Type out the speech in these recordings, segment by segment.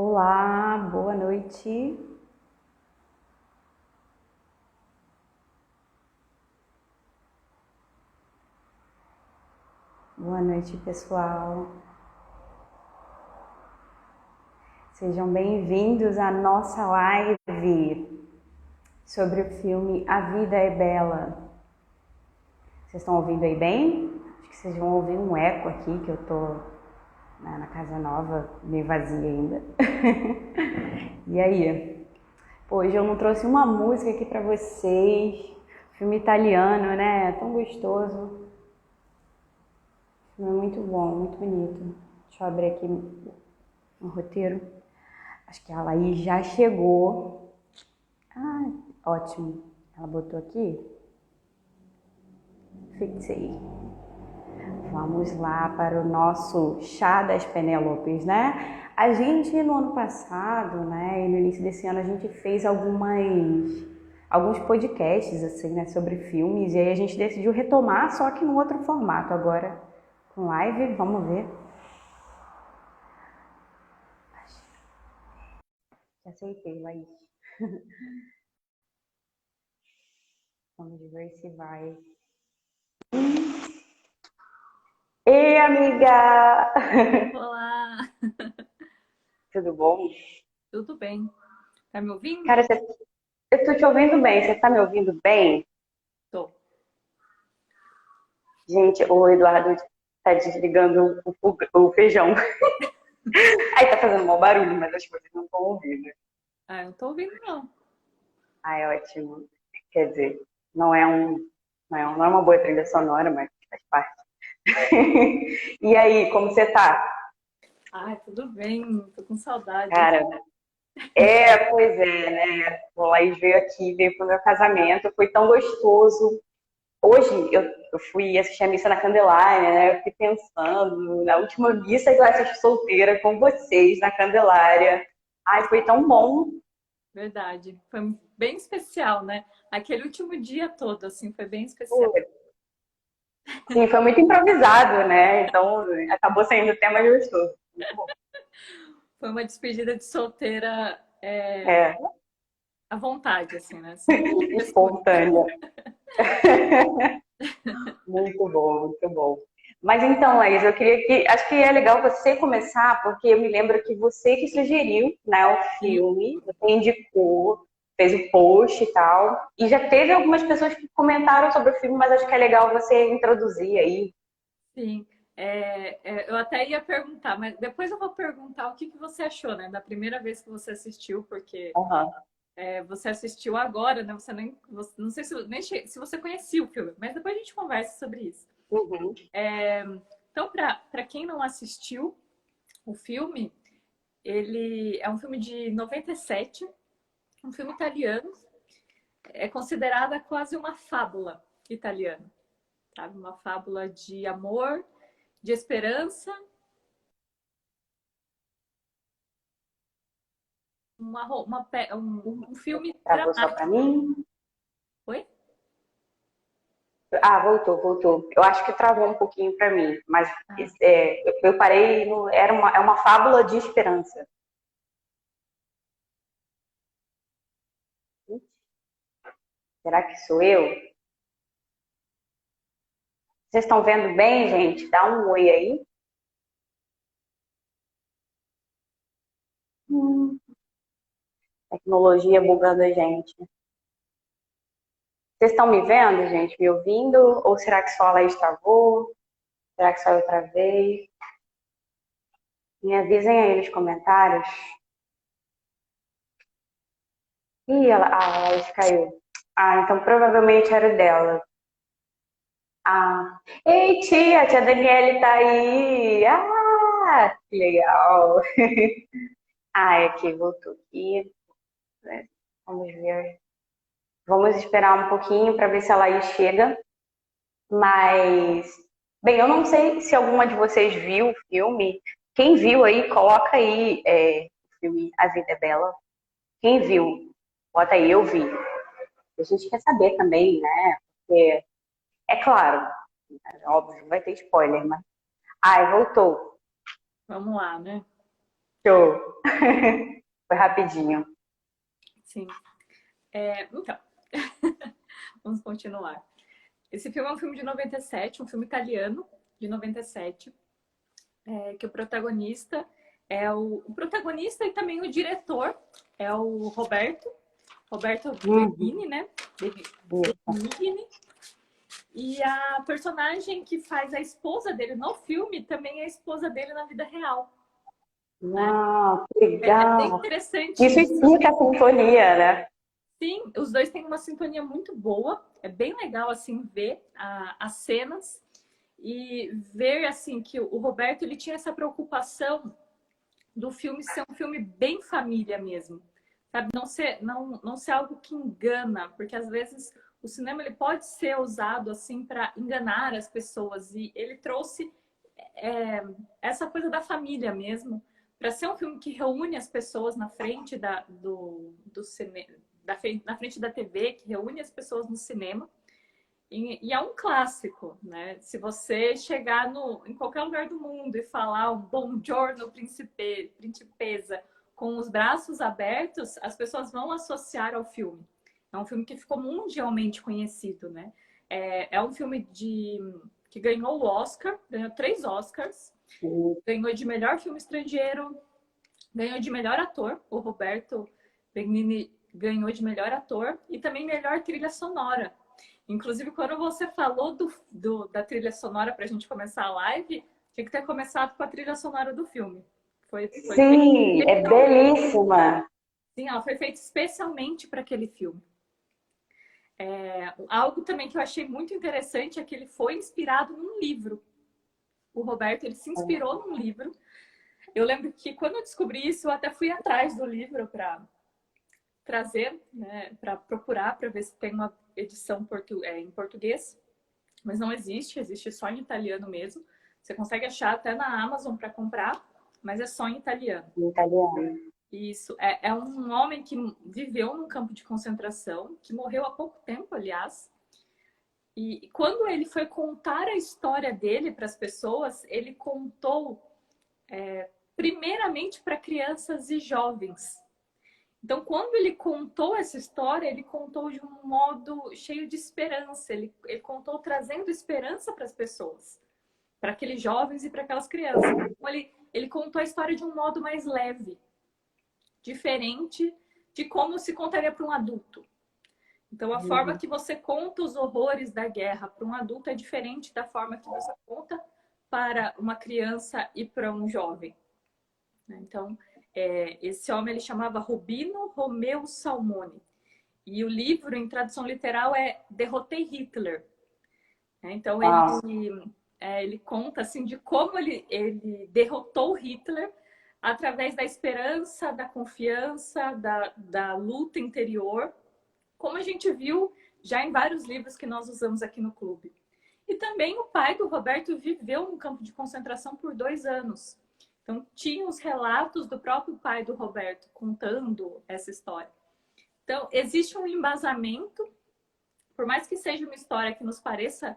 Olá, boa noite. Boa noite, pessoal. Sejam bem-vindos à nossa live sobre o filme A Vida é Bela. Vocês estão ouvindo aí bem? Acho que vocês vão ouvir um eco aqui, que eu tô na casa nova, meio vazia ainda. E aí? Pô, hoje eu não trouxe uma música aqui pra vocês. Filme italiano, né? Tão gostoso. Filme muito bom, muito bonito. Deixa eu abrir aqui o roteiro. Acho que a Laís já chegou. Ah, ótimo. Ela botou aqui. Fixei. Vamos lá para o nosso chá das Penélopes, né? A gente no ano passado, né, e no início desse ano a gente fez alguns podcasts assim, né, sobre filmes e aí a gente decidiu retomar, só que num outro formato agora, com live. Vamos ver. Já aceitei, Laís. Vamos ver se vai. Ei, amiga! Olá, Tudo bom? tudo bem? Tá me ouvindo? Cara, eu tô te ouvindo bem. Você tá me ouvindo bem? Tô. Gente, o Eduardo tá desligando o feijão. Aí tá fazendo mau barulho, mas as coisas não estão ouvindo. Ah, eu não tô ouvindo, não. Ai, ótimo. Quer dizer, não é não é uma boa trilha sonora, mas faz parte. E aí, como você tá? Ai, tudo bem, tô com saudade. Cara, pois é, né? O Laís veio aqui, veio pro meu casamento, foi tão gostoso. Hoje eu fui assistir a missa na Candelária, né? Eu fiquei pensando na última missa que eu assisti solteira com vocês na Candelária. Ai, foi tão bom. Verdade, foi bem especial, né? Aquele último dia todo, assim, foi bem especial. Pô, sim, foi muito improvisado, né? Então acabou sendo o tema gostoso. Muito bom. Foi uma despedida de solteira É, à vontade, assim, né? Sem frescura. espontânea. Muito bom, muito bom. Mas então, Laís, eu queria que. Acho que é legal você começar, porque eu me lembro que você que sugeriu, né, o Sim, filme, você indicou, fez o post e tal. E já teve algumas pessoas que comentaram sobre o filme, mas acho que é legal você introduzir aí. sim. Eu até ia perguntar, mas depois eu vou perguntar o que que você achou, né? Da primeira vez que você assistiu, porque Aham. você assistiu agora, né? Não sei se você conhecia o filme, mas depois a gente conversa sobre isso. Uhum. Então, para quem não assistiu o filme, ele é um filme de 97, um filme italiano. É considerada quase uma fábula italiana, sabe? Uma fábula de amor, de esperança, um filme Travou só para dramático. mim? Oi? Ah, voltou, voltou. Eu acho que travou um pouquinho para mim, mas Ah, eu parei no, é uma fábula de esperança. Será que sou eu? Vocês estão vendo bem, gente? Dá um oi aí. Tecnologia bugando a gente. Vocês estão me vendo, gente? Me ouvindo? Ou será que só a Laís travou? Será que só eu travei? Me avisem aí nos comentários. Ih, a Laís caiu. Ah, então provavelmente era o dela. Ah, ei, tia Daniele tá aí. Ah, que legal. Ah, é aqui, voltou aqui. Vamos ver. Vamos esperar um pouquinho para ver se a Laís chega. Mas, bem, eu não sei se alguma de vocês viu o filme. Quem viu aí, coloca aí o filme A Vida é Bela. Quem viu, bota aí, eu vi. A gente quer saber também, né? Porque, é claro, óbvio, vai ter spoiler, mas. Ai, voltou. vamos lá, né? Show! Foi rapidinho. Sim. Então, vamos continuar. Esse filme é um filme de 97, um filme italiano de 97, que o protagonista é o protagonista e também o diretor é o Roberto Benigni, né? Benigni. E a personagem que faz a esposa dele no filme também é a esposa dele na vida real. Uau, que legal! É bem interessante. Isso explica a sintonia, né? Sim, os dois têm uma sintonia muito boa. É bem legal, assim, ver as cenas e ver, assim, que o Roberto, ele tinha essa preocupação do filme ser um filme bem família mesmo. Sabe? Não ser algo que engana, porque às vezes o cinema ele pode ser usado, assim, para enganar as pessoas. E ele trouxe essa coisa da família mesmo, para ser um filme que reúne as pessoas na frente do cinema, na frente da TV, que reúne as pessoas no cinema. E é um clássico, né? Se você chegar em qualquer lugar do mundo e falar um Buongiorno Principesa com os braços abertos, as pessoas vão associar ao filme. É um filme que ficou mundialmente conhecido, né? É um filme que ganhou o Oscar, ganhou 3 Oscars, ganhou de melhor filme estrangeiro, ganhou de melhor ator, o Roberto Benigni ganhou de melhor ator e também melhor trilha sonora. Inclusive, quando você falou da trilha sonora para a gente começar a live, tinha que ter começado com a trilha sonora do filme. Sim, é belíssima. Sim, ela foi feita especialmente para aquele filme. Algo também que eu achei muito interessante é que ele foi inspirado num livro. O Roberto, ele se inspirou num livro. Eu lembro que quando eu descobri isso, eu até fui atrás do livro para trazer, né, para procurar, para ver se tem uma edição em português, mas não existe, existe só em italiano mesmo. Você consegue achar até na Amazon para comprar, mas é só em italiano. Em italiano. Isso, é um homem que viveu num campo de concentração, que morreu há pouco tempo, aliás. E quando ele foi contar a história dele para as pessoas, ele contou primeiramente para crianças e jovens. Então, quando ele contou essa história, ele contou de um modo cheio de esperança. Ele contou trazendo esperança para as pessoas, para aqueles jovens e para aquelas crianças. Então, ele contou a história de um modo mais leve, diferente de como se contaria para um adulto. Então, a forma que você conta os horrores da guerra para um adulto é diferente da forma que você conta para uma criança e para um jovem. Então, esse homem ele chamava Rubino Romeu Salmone. E o livro, em tradução literal, é Derrotei Hitler. Então, ele conta assim, de como ele derrotou Hitler através da esperança, da confiança, da luta interior, como a gente viu já em vários livros que nós usamos aqui no clube. E também o pai do Roberto viveu no campo de concentração por 2 anos. Então, tinha os relatos do próprio pai do Roberto contando essa história. Então, existe um embasamento, por mais que seja uma história que nos pareça,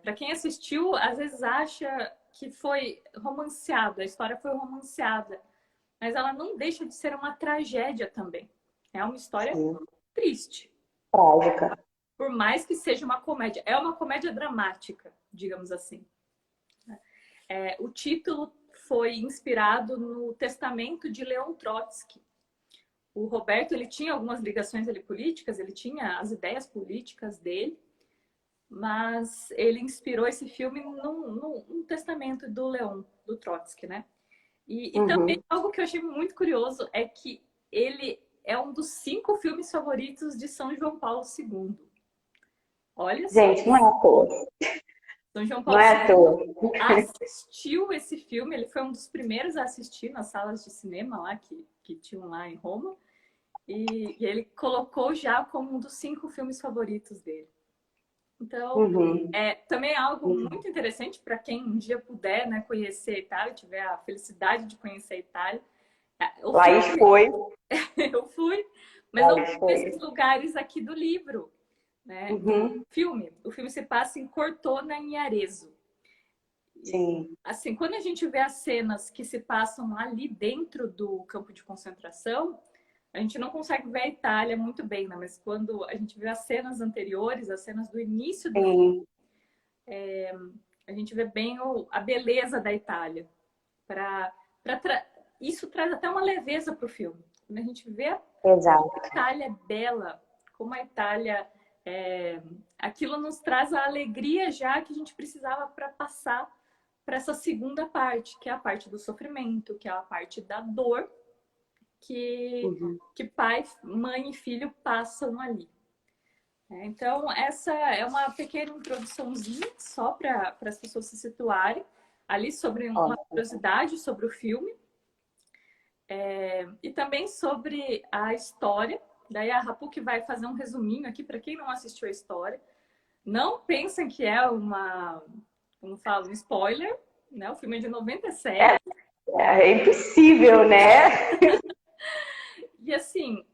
para quem assistiu, às vezes acha que foi romanceada, a história foi romanceada, mas ela não deixa de ser uma tragédia também. É uma história triste. Trágica. Por mais que seja uma comédia. É uma comédia dramática, digamos assim. O título foi inspirado no testamento de Leon Trotsky. O Roberto, ele tinha algumas ligações políticas, ele tinha as ideias políticas dele, mas ele inspirou esse filme num testamento do Leon, do Trotsky, né? E também algo que eu achei muito curioso é que ele é um dos 5 filmes favoritos de São João Paulo II. Olha só. Gente, não é à toa. São João Paulo II assistiu esse filme, ele foi um dos primeiros a assistir nas salas de cinema lá que tinham lá em Roma. E ele colocou já como um dos 5 filmes favoritos dele. Então, também é algo muito interessante para quem um dia puder, né, conhecer a Itália, tiver a felicidade de conhecer a Itália. Laís foi. Eu fui, mas eu fui nesses lugares aqui do livro. Né? O filme se passa em Cortona, em Arezzo. Sim. Assim, quando a gente vê as cenas que se passam ali dentro do campo de concentração, a gente não consegue ver a Itália muito bem, né? Mas quando a gente vê as cenas anteriores, as cenas do início do filme, a gente vê bem a beleza da Itália. Isso traz até uma leveza para o filme. Quando a gente vê Exato. como a Itália é bela, como a Itália... aquilo nos traz a alegria já que a gente precisava para passar para essa segunda parte, que é a parte do sofrimento, que é a parte da dor que pai, mãe e filho passam ali. Então, essa é uma pequena introduçãozinha só para as pessoas se situarem ali sobre uma curiosidade sobre o filme e também sobre a história. Daí a Rapu que vai fazer um resuminho aqui para quem não assistiu a história. Não pensem que é como falo, um spoiler, né? O filme é de 97. É impossível, né? E assim,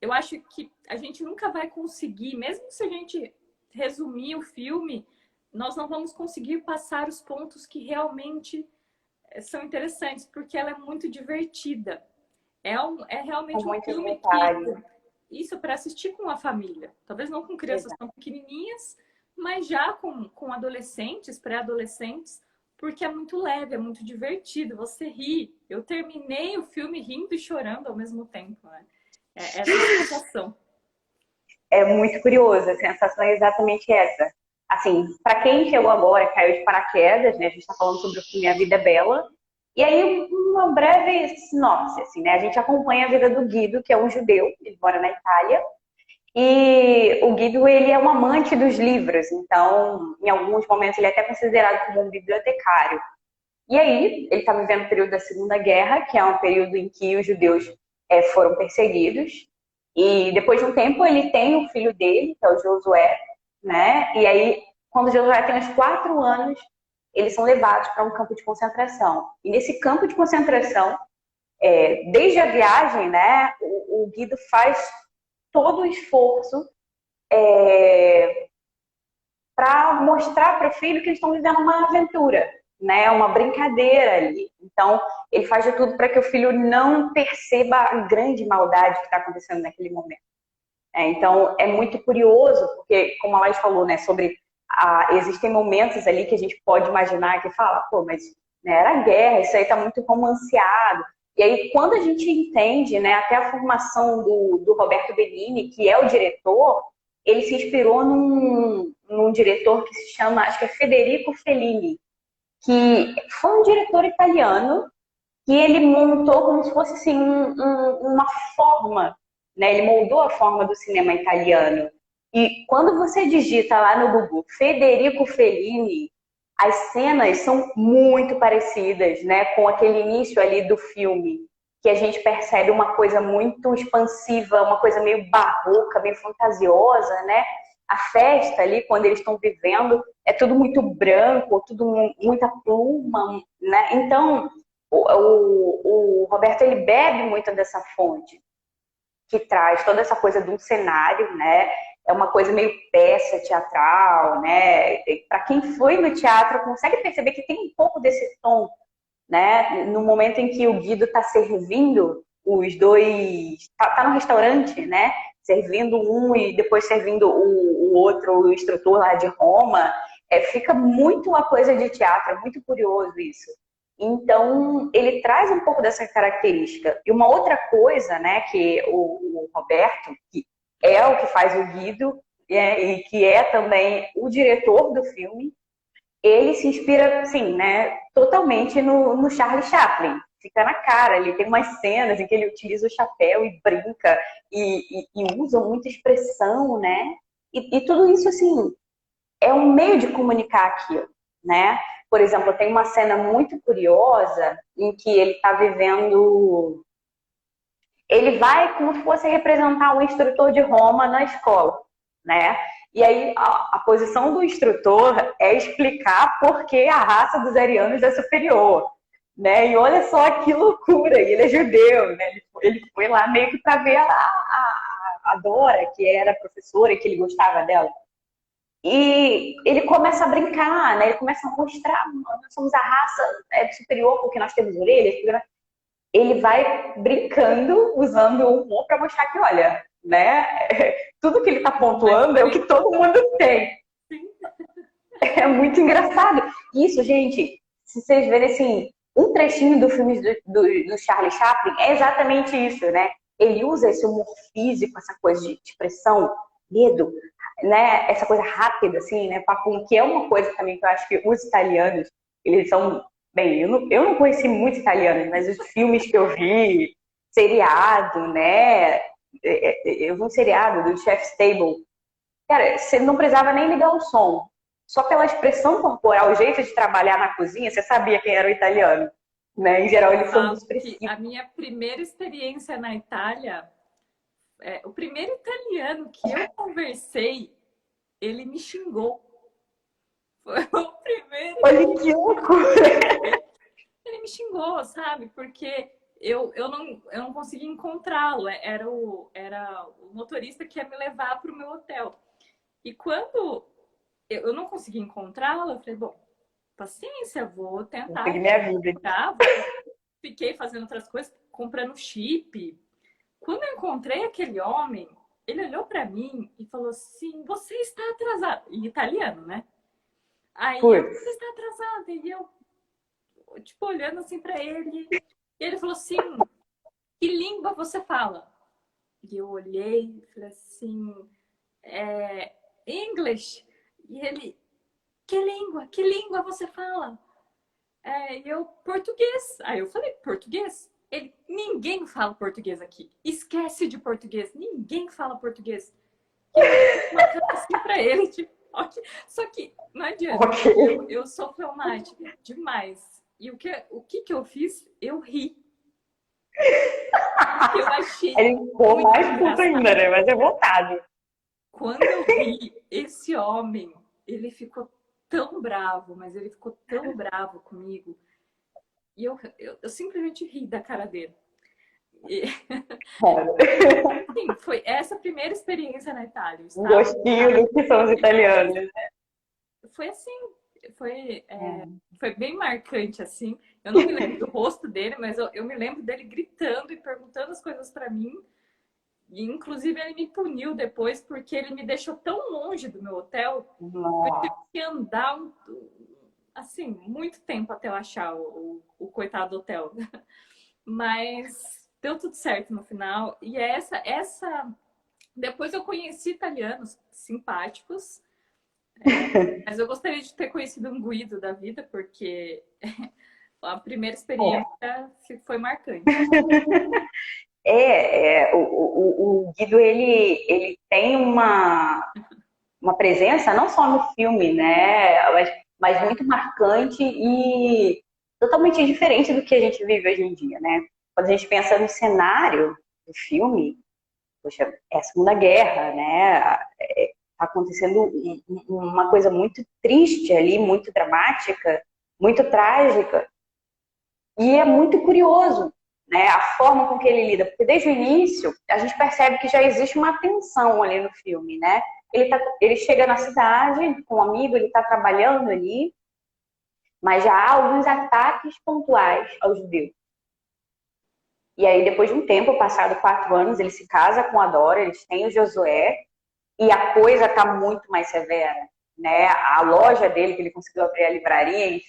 eu acho que a gente nunca vai conseguir, mesmo se a gente resumir o filme, nós não vamos conseguir passar os pontos que realmente são interessantes, porque ela é muito divertida. É realmente um filme que... Isso para assistir com a família. Talvez não com crianças tão pequenininhas, mas já com adolescentes, pré-adolescentes, porque é muito leve, é muito divertido. Você ri. Eu terminei o filme rindo e chorando ao mesmo tempo, né? Essa sensação. É muito curioso, a sensação é exatamente essa. Assim, para quem chegou agora, caiu de paraquedas, né? A gente está falando sobre o filme A Vida é Bela. E aí, uma breve sinopse, assim, né? A gente acompanha a vida do Guido, que é um judeu, ele mora na Itália. E o Guido, ele é um amante dos livros, então, em alguns momentos, ele é até considerado como um bibliotecário. E aí, ele está vivendo o período da Segunda Guerra, que é um período em que os judeus foram perseguidos. E depois de um tempo, ele tem o filho dele, que é o Josué, né? E aí, quando o Josué tem uns 4 anos, eles são levados para um campo de concentração. E nesse campo de concentração, desde a viagem, né, o Guido faz todo o esforço para mostrar para o filho que eles estão vivendo uma aventura, né, uma brincadeira ali. Então, ele faz de tudo para que o filho não perceba a grande maldade que está acontecendo naquele momento. Então, é muito curioso, porque, como a Laís falou, né, existem momentos ali que a gente pode imaginar que fala, pô, mas né, era guerra, isso aí está muito romanceado. E aí, quando a gente entende, né, até a formação do Roberto Benigni, que é o diretor, ele se inspirou num diretor que se chama, acho que é Federico Fellini, que foi um diretor italiano que ele montou como se fosse assim, uma forma, né? Ele moldou a forma do cinema italiano. E quando você digita lá no Google Federico Fellini, as cenas são muito parecidas, né, com aquele início ali do filme, que a gente percebe uma coisa muito expansiva, uma coisa meio barroca, meio fantasiosa, né? A festa ali, quando eles estão vivendo, é tudo muito branco, tudo muita pluma, né? Então, o Roberto, ele bebe muito dessa fonte, que traz toda essa coisa de um cenário, né? É uma coisa meio peça teatral, né? Para quem foi no teatro, consegue perceber que tem um pouco desse tom, né? No momento em que o Guido está servindo os dois, tá no restaurante, né? Servindo um e depois servindo o outro, o instrutor lá de Roma, fica muito uma coisa de teatro, é muito curioso isso. Então, ele traz um pouco dessa característica. E uma outra coisa, né, que o Roberto, que é o que faz o Guido, e que é também o diretor do filme, ele se inspira, assim, né, totalmente no Charlie Chaplin. Fica na cara, ele tem umas cenas em que ele utiliza o chapéu e brinca, e usa muita expressão, né? E tudo isso, assim, é um meio de comunicar aquilo, né? Por exemplo, tem uma cena muito curiosa em que ele está vivendo... Ele vai como se fosse representar um instrutor de Roma na escola, né? E aí a posição do instrutor é explicar por que a raça dos arianos é superior, né? E olha só que loucura, e ele é judeu, né? Ele foi lá meio que para ver a Dora, que era professora e que ele gostava dela. E ele começa a brincar, né? Ele começa a mostrar, nós somos a raça superior porque nós temos orelhas. Ele vai brincando, usando o humor para mostrar que, olha, né? Tudo que ele está pontuando é o que todo mundo tem. É muito engraçado. Isso, gente, se vocês verem assim, um trechinho do filme do Charlie Chaplin é exatamente isso, né? Ele usa esse humor físico, essa coisa de expressão, medo, né? Essa coisa rápida, assim, né? Papum, que é uma coisa também que eu acho que os italianos, eles são... Bem, eu não conheci muitos italianos, mas os filmes que eu vi, seriado, né? Eu vi um seriado do Chef's Table. Cara, você não precisava nem ligar o som. Só pela expressão corporal, o jeito de trabalhar na cozinha, você sabia quem era o italiano. Né? Em geral, eles são muito expressivos. A minha primeira experiência na Itália, o primeiro italiano que eu conversei, ele me xingou. Foi o primeiro. Olha que loucura! Ele me xingou, sabe? Porque eu não conseguia encontrá-lo. Era o motorista que ia me levar para o meu hotel. E quando eu não consegui encontrá-lo, eu falei, bom, paciência, vou tentar. Minha vida. Fiquei fazendo outras coisas, comprando chip. Quando eu encontrei aquele homem, ele olhou para mim e falou assim, você está atrasado. Em italiano, né? Aí você está atrasada. E eu, tipo, olhando assim para ele. E ele falou assim, que língua você fala? E eu olhei e falei assim, English. E ele, que língua? Que língua você fala? E eu, português. Aí eu falei, português? Ele, ninguém fala português aqui. Esquece de português. Ninguém fala português. E eu uma cara assim pra ele, tipo, okay. Só que não adianta. Eu sou fleumática demais. E o que eu fiz? Eu ri. Eu achei. Ele ficou mais puto ainda, né? Mas é vontade. Quando eu vi esse homem, ele ficou tão bravo, mas ele ficou tão bravo comigo. E eu simplesmente ri da cara dele. E... Sim, foi essa a primeira experiência na Itália. Um gostinho do que são os italianos, né? Foi assim, foi bem marcante, assim. Eu não me lembro do rosto dele, mas eu me lembro dele gritando e perguntando as coisas para mim. E, inclusive, ele me puniu depois, porque ele me deixou tão longe do meu hotel. Eu tive que andar, assim, muito tempo até eu achar o coitado do hotel. Mas deu tudo certo no final. E depois eu conheci italianos simpáticos. Mas eu gostaria de ter conhecido um Guido da vida, porque a primeira experiência foi marcante. O Guido, ele tem uma presença não só no filme, né, mas muito marcante e totalmente diferente do que a gente vive hoje em dia, né? Quando a gente pensa no cenário do filme, poxa, é a Segunda Guerra, né? Tá acontecendo uma coisa muito triste ali, muito dramática, muito trágica, e é muito curioso, né, a forma com que ele lida, porque desde o início a gente percebe que já existe uma tensão ali no filme, né? Ele chega na cidade com um amigo, ele está trabalhando ali, mas já há alguns ataques pontuais aos judeus. E aí, depois de um tempo, passado 4 anos, ele se casa com a Dora, eles têm o Josué, e a coisa está muito mais severa, né? A loja dele, que ele conseguiu abrir a livraria,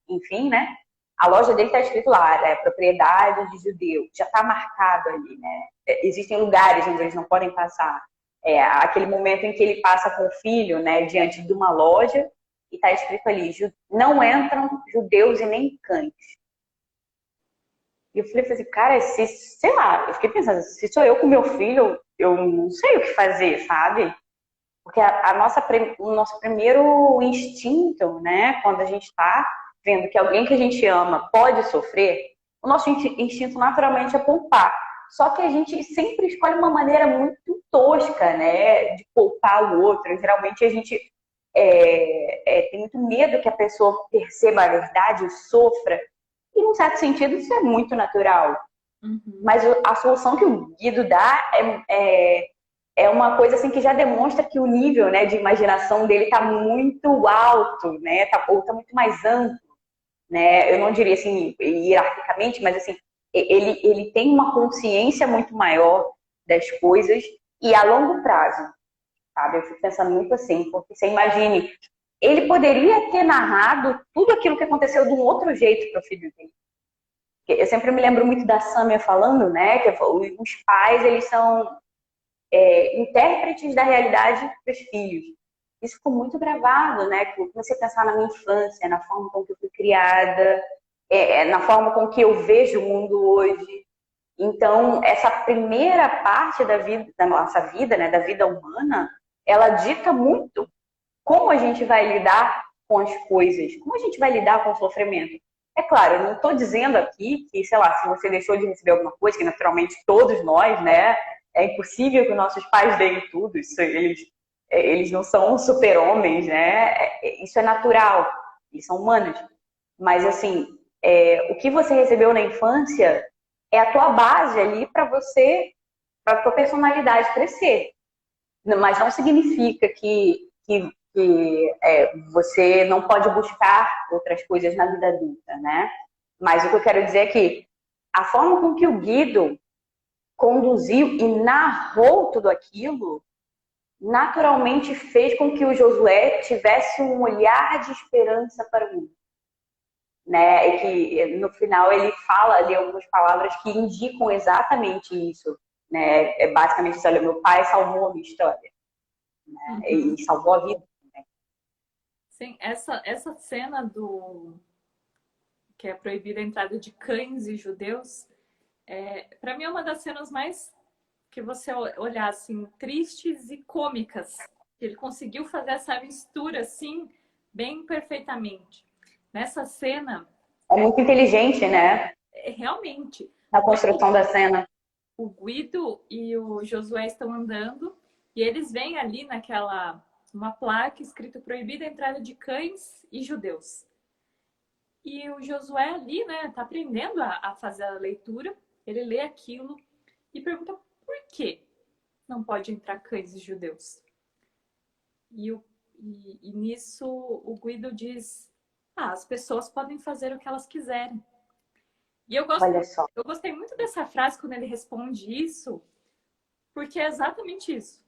enfim, né? A loja dele está escrito lá, né? Propriedade de judeu. Já está marcado ali, né? Existem lugares onde eles não podem passar. Aquele momento em que ele passa com o filho, né? Diante de uma loja e está escrito ali, não entram judeus e nem cães. E eu falei assim, cara, sei lá, eu fiquei pensando, se sou eu com meu filho, eu não sei o que fazer, sabe? Porque o nosso primeiro instinto, né? Quando a gente está vendo que alguém que a gente ama pode sofrer, o nosso instinto naturalmente é poupar. Só que a gente sempre escolhe uma maneira muito tosca, né, de poupar o outro. Geralmente a gente tem muito medo que a pessoa perceba a verdade, sofra. E, num certo sentido, isso é muito natural. Uhum. Mas a solução que o Guido dá é uma coisa assim que já demonstra que o nível, né, de imaginação dele está muito alto, né, ou está muito mais amplo, né? Eu não diria assim hierarquicamente, mas assim ele tem uma consciência muito maior das coisas e a longo prazo, sabe? Eu fico pensando muito assim, porque você imagine, ele poderia ter narrado tudo aquilo que aconteceu de um outro jeito para o filho dele. Eu sempre me lembro muito da Samia falando, né, que os pais eles são intérpretes da realidade para os filhos. Isso ficou muito gravado, né? Comecei a pensar na minha infância, na forma com que eu fui criada, na forma com que eu vejo o mundo hoje. Então, essa primeira parte da vida, da nossa vida, né, da vida humana, ela dita muito como a gente vai lidar com as coisas, como a gente vai lidar com o sofrimento. É claro, eu não estou dizendo aqui que, sei lá, se você deixou de receber alguma coisa, que naturalmente todos nós, né, é impossível que nossos pais deem tudo, eles não são super-homens, né, isso é natural, eles são humanos. Mas, assim, o que você recebeu na infância é a tua base ali para você, para a tua personalidade crescer. Mas não significa que você não pode buscar outras coisas na vida adulta, né? Mas o que eu quero dizer é que a forma com que o Guido conduziu e narrou tudo aquilo naturalmente fez com que o Josué tivesse um olhar de esperança para o mundo, né? E que no final ele fala ali algumas palavras que indicam exatamente isso, né? É basicamente isso, olha, meu pai salvou a minha história, né? E salvou a vida. Sim, essa cena do que é proibida a entrada de cães e judeus, para mim é uma das cenas mais que você olhar assim, tristes e cômicas. Ele conseguiu fazer essa mistura assim, bem perfeitamente. Nessa cena. É muito inteligente, né? Realmente. Na construção da cena. O Guido e o Josué estão andando e eles veem ali uma placa escrito proibida a entrada de cães e judeus. E o Josué ali, né, tá aprendendo a fazer a leitura, ele lê aquilo e pergunta por que não pode entrar cães e judeus. E nisso o Guido diz, as pessoas podem fazer o que elas quiserem. E Olha só. eu gostei muito dessa frase quando ele responde isso, porque é exatamente isso.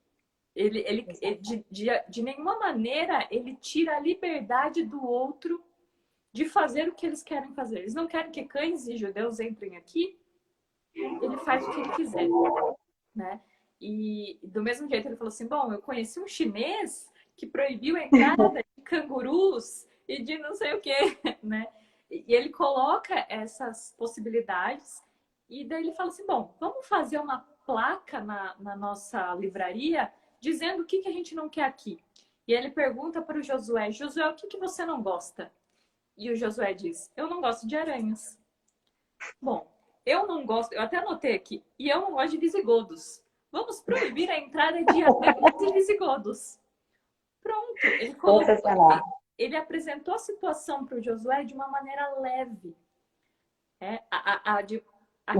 De nenhuma maneira ele tira a liberdade do outro de fazer o que eles querem fazer. Eles não querem que cães e judeus entrem aqui, ele faz o que ele quiser, né? E do mesmo jeito ele falou assim, bom, eu conheci um chinês que proibiu a entrada de cangurus e de não sei o que, né? E ele coloca essas possibilidades e daí ele fala assim, bom, vamos fazer uma placa na nossa livraria dizendo o que a gente não quer aqui. E ele pergunta para o Josué, Josué, o que você não gosta? E o Josué diz, eu não gosto de aranhas. Bom, eu não gosto, eu até anotei aqui, e eu não gosto de visigodos. Vamos proibir a entrada de aranhas e visigodos. Pronto, ele colocou, ele apresentou a situação para o Josué de uma maneira leve.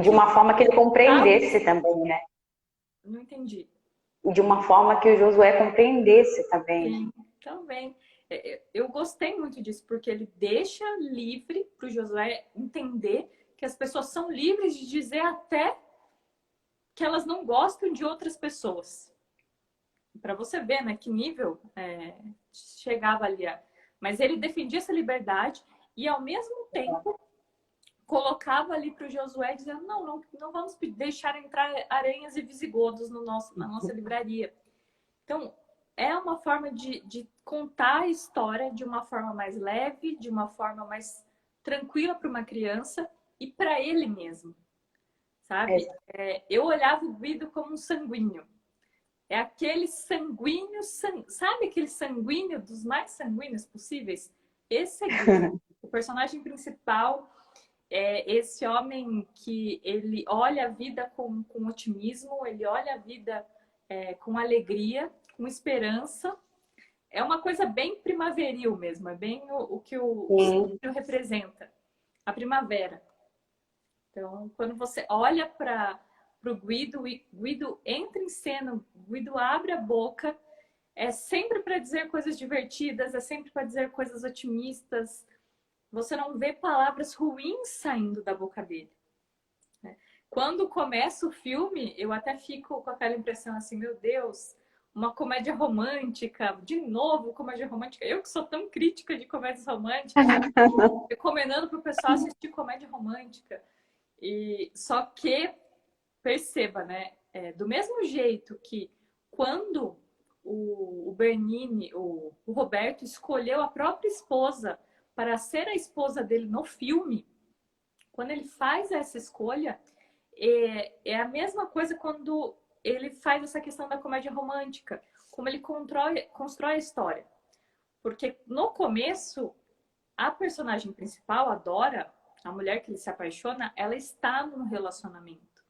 De uma forma que ele compreendesse também, né? Não entendi. De uma forma que o Josué compreendesse também. Sim, também. Eu gostei muito disso, porque ele deixa livre para o Josué entender que as pessoas são livres de dizer até que elas não gostam de outras pessoas. Para você ver, né, que nível chegava ali. Mas ele defendia essa liberdade e, ao mesmo tempo, colocava ali para o Josué dizendo não vamos deixar entrar aranhas e visigodos na nossa livraria. Então, é uma forma de contar a história de uma forma mais leve, de uma forma mais tranquila para uma criança e para ele mesmo, sabe? Eu olhava o Guido como um sanguíneo. É aquele sanguíneo, sabe aquele sanguíneo dos mais sanguíneos possíveis? Esse é Guido. O personagem principal é esse homem que ele olha a vida com otimismo, ele olha a vida com alegria, com esperança. É uma coisa bem primaveril mesmo, é bem o que o signo representa, a primavera. Então, quando você olha para pro Guido, o Guido entra em cena, o Guido abre a boca, é sempre para dizer coisas divertidas, é sempre para dizer coisas otimistas. Você não vê palavras ruins saindo da boca dele. Quando começa o filme, eu até fico com aquela impressão assim, meu Deus, uma comédia romântica, de novo comédia romântica. Eu que sou tão crítica de comédias românticas, recomendando para o pessoal assistir comédia romântica. E só que perceba, né? Do mesmo jeito que quando o Bernini, o Roberto escolheu a própria esposa para ser a esposa dele no filme, quando ele faz essa escolha, é a mesma coisa quando ele faz essa questão da comédia romântica, como ele constrói a história. Porque no começo, a personagem principal, a Dora, a mulher que ele se apaixona, ela está num relacionamento.